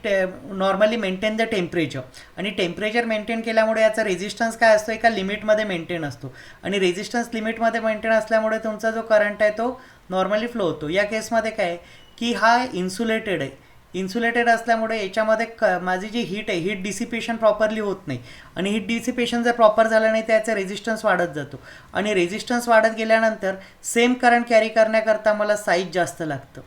normally maintain the temperature. आणि टेम्परेचर मेंटेन केल्यामुळे याचा रेजिस्टन्स काय असतो, एका लिमिटमध्ये मेंटेन असतो. आणि रेजिस्टन्स लिमिटमध्ये मेंटेन असल्यामुळे तुमचा जो करंट आहे तो नॉर्मली फ्लो होतो. या केसमध्ये काय की हा इन्सुलेटेड आहे. इन्सुलेटेड असल्यामुळे याच्यामध्ये माझी जी हीट आहे, हीट डिसिपेशन प्रॉपरली होत नाही. आणि हीट डिसिपेशन जर प्रॉपर झालं नाही तर याचा रेजिस्टन्स वाढत जातो. आणि रेजिस्टन्स वाढत गेल्यानंतर सेम करंट कॅरी करण्याकरता मला साईज जास्त लागतं.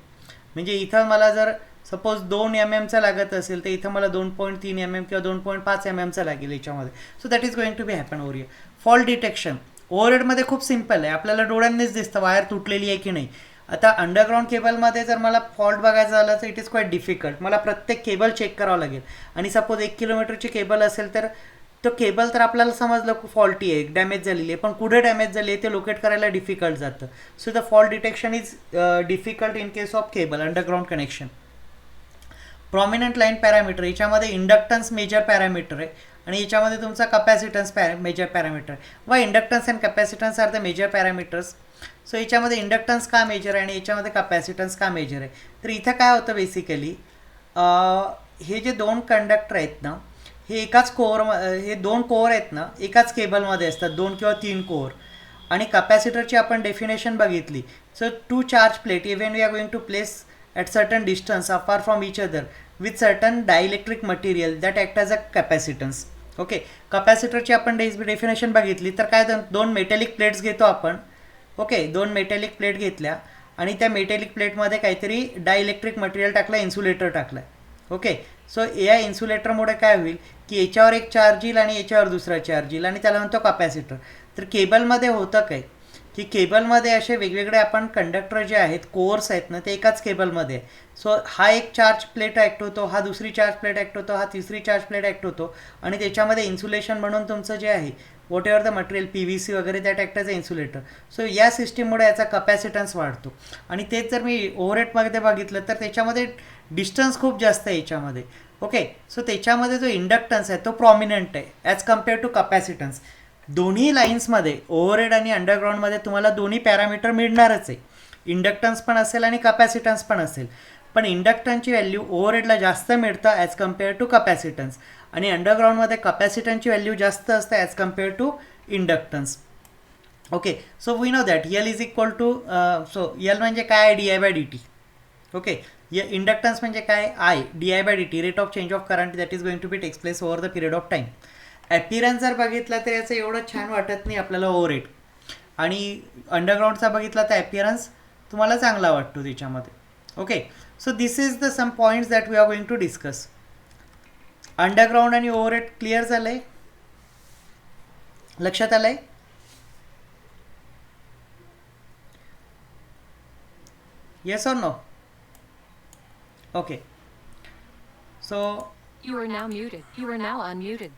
म्हणजे इथं मला जर सपोज 2 mm लागत असेल तर इथं मला 2.3 mm किंवा 2.5 mm लागेल याच्यामध्ये. So that is going to be happen over here. Fault detection ओव्हरहेडमध्ये खूप सिम्पल आहे, आपल्याला डोळ्यांनीच दिसतं वायर तुटलेली आहे की नाही. आता अंडरग्राऊंड केबलमध्ये जर मला फॉल्ट बघायचा झाला तर इट इज क्वाईट डिफिकल्ट. मला प्रत्येक केबल चेक करावं लागेल. आणि सपोज 1 किलोमीटरची केबल असेल तर तो केबल तर आपल्याला समजलं फॉल्टी आहे, डॅमेज झालेली आहे, पण कुठे डॅमेज झाली आहे ते लोकेट करायला डिफिकल्ट जातं. So the fault detection is difficult in case of cable underground connection. Prominent line parameter, याच्यामध्ये इंडक्टन्स मेजर पॅरामीटर आहे आणि याच्यामध्ये तुमचा कपॅसिटन्स मेजर पॅरामीटर. व inductance and capacitance are the major parameters. So याच्यामध्ये inductance का major आहे आणि याच्यामध्ये कपॅसिटन्स का मेजर आहे. तर इथं काय होतं बेसिकली, हे जे 2 कंडक्टर आहेत ना, हे एकाच कोअर, हे 2 कोअर आहेत ना एकाच केबलमध्ये असतात, 2 किंवा 3 कोअर. आणि कपॅसिटरची आपण डेफिनेशन बघितली. So 2 charge plate even we are going to place at certain distance apart from each other with certain dielectric material that act as a capacitance. Okay, कपॅसिटरची आपण डेफिनेशन बघितली तर काय 2 मेटॅलिक प्लेट्स घेतो आपण. ओके, 2 मेटॅलिक प्लेट घेतल्या आणि त्या मेटॅलिक प्लेटमध्ये काहीतरी डायइलेक्ट्रिक मटेरियल टाकलं, इन्सुलेटर टाकलं. ओके, सो या इन्सुलेटरमुळे काय होईल की याच्यावर एक चार्ज येईल आणि याच्यावर दुसरा चार्ज येईल आणि त्याला म्हणतो कपॅसिटर. तर केबलमध्ये होतं काय की केबलमध्ये असे वेगवेगळे आपण कंडक्टर जे आहेत, कोअर्स आहेत ना, ते एकाच केबलमध्ये आहे. सो हा एक चार्ज प्लेट ॲक्ट होतो, हा दुसरी चार्ज प्लेट ॲक्ट होतो, हा तिसरी चार्ज प्लेट ॲक्ट होतो आणि त्याच्यामध्ये इन्सुलेशन म्हणून तुमचं जे आहे what ever the material PVC वगैरे that act as a insulator. So या सिस्टीममुळे याचा कपॅसिटन्स वाढतो. आणि तेच जर मी ओव्हरहेडमध्ये बघितलं तर त्याच्यामध्ये डिस्टन्स खूप जास्त आहे याच्यामध्ये. ओके, सो त्याच्यामध्ये जो इंडक्टन्स आहे तो प्रॉमिनंट आहे ॲज कम्पेअर टू कपॅसिटन्स. दोन्ही लाईन्समध्ये ओव्हरहेड आणि अंडरग्राऊंडमध्ये तुम्हाला दोन्ही पॅरामीटर मिळणारच आहे. इंडक्टन्स पण असेल आणि कपॅसिटन्स पण असेल. पण इंडक्टन्सची व्हॅल्यू ओव्हरहेडला जास्त मिळतं ॲज कम्पेअर टू कपॅसिटन्स आणि अंडरग्राऊंडमध्ये कपॅसिटन्सची व्हॅल्यू जास्त असते as compare to inductance. Okay, so we know that L is equal to, so L म्हणजे काय, di/dt. ओके, इंडक्टन्स म्हणजे काय, I di/dt, rate of change of current that is going to be takes place over the period of time. Appearance जर बघितला तर याचं एवढं छान वाटत नाही आपल्याला ओव्हरहेड. आणि अंडरग्राऊंडचा बघितला तर ॲपियरन्स तुम्हाला चांगला वाटतो त्याच्यामध्ये. Okay, so this is the some points that we are going to discuss. Underground आणि ओव्हरहेड क्लिअर झालं आहे, लक्षात आलं आहे. Yes or no. Okay, so You are now muted. You are now unmuted.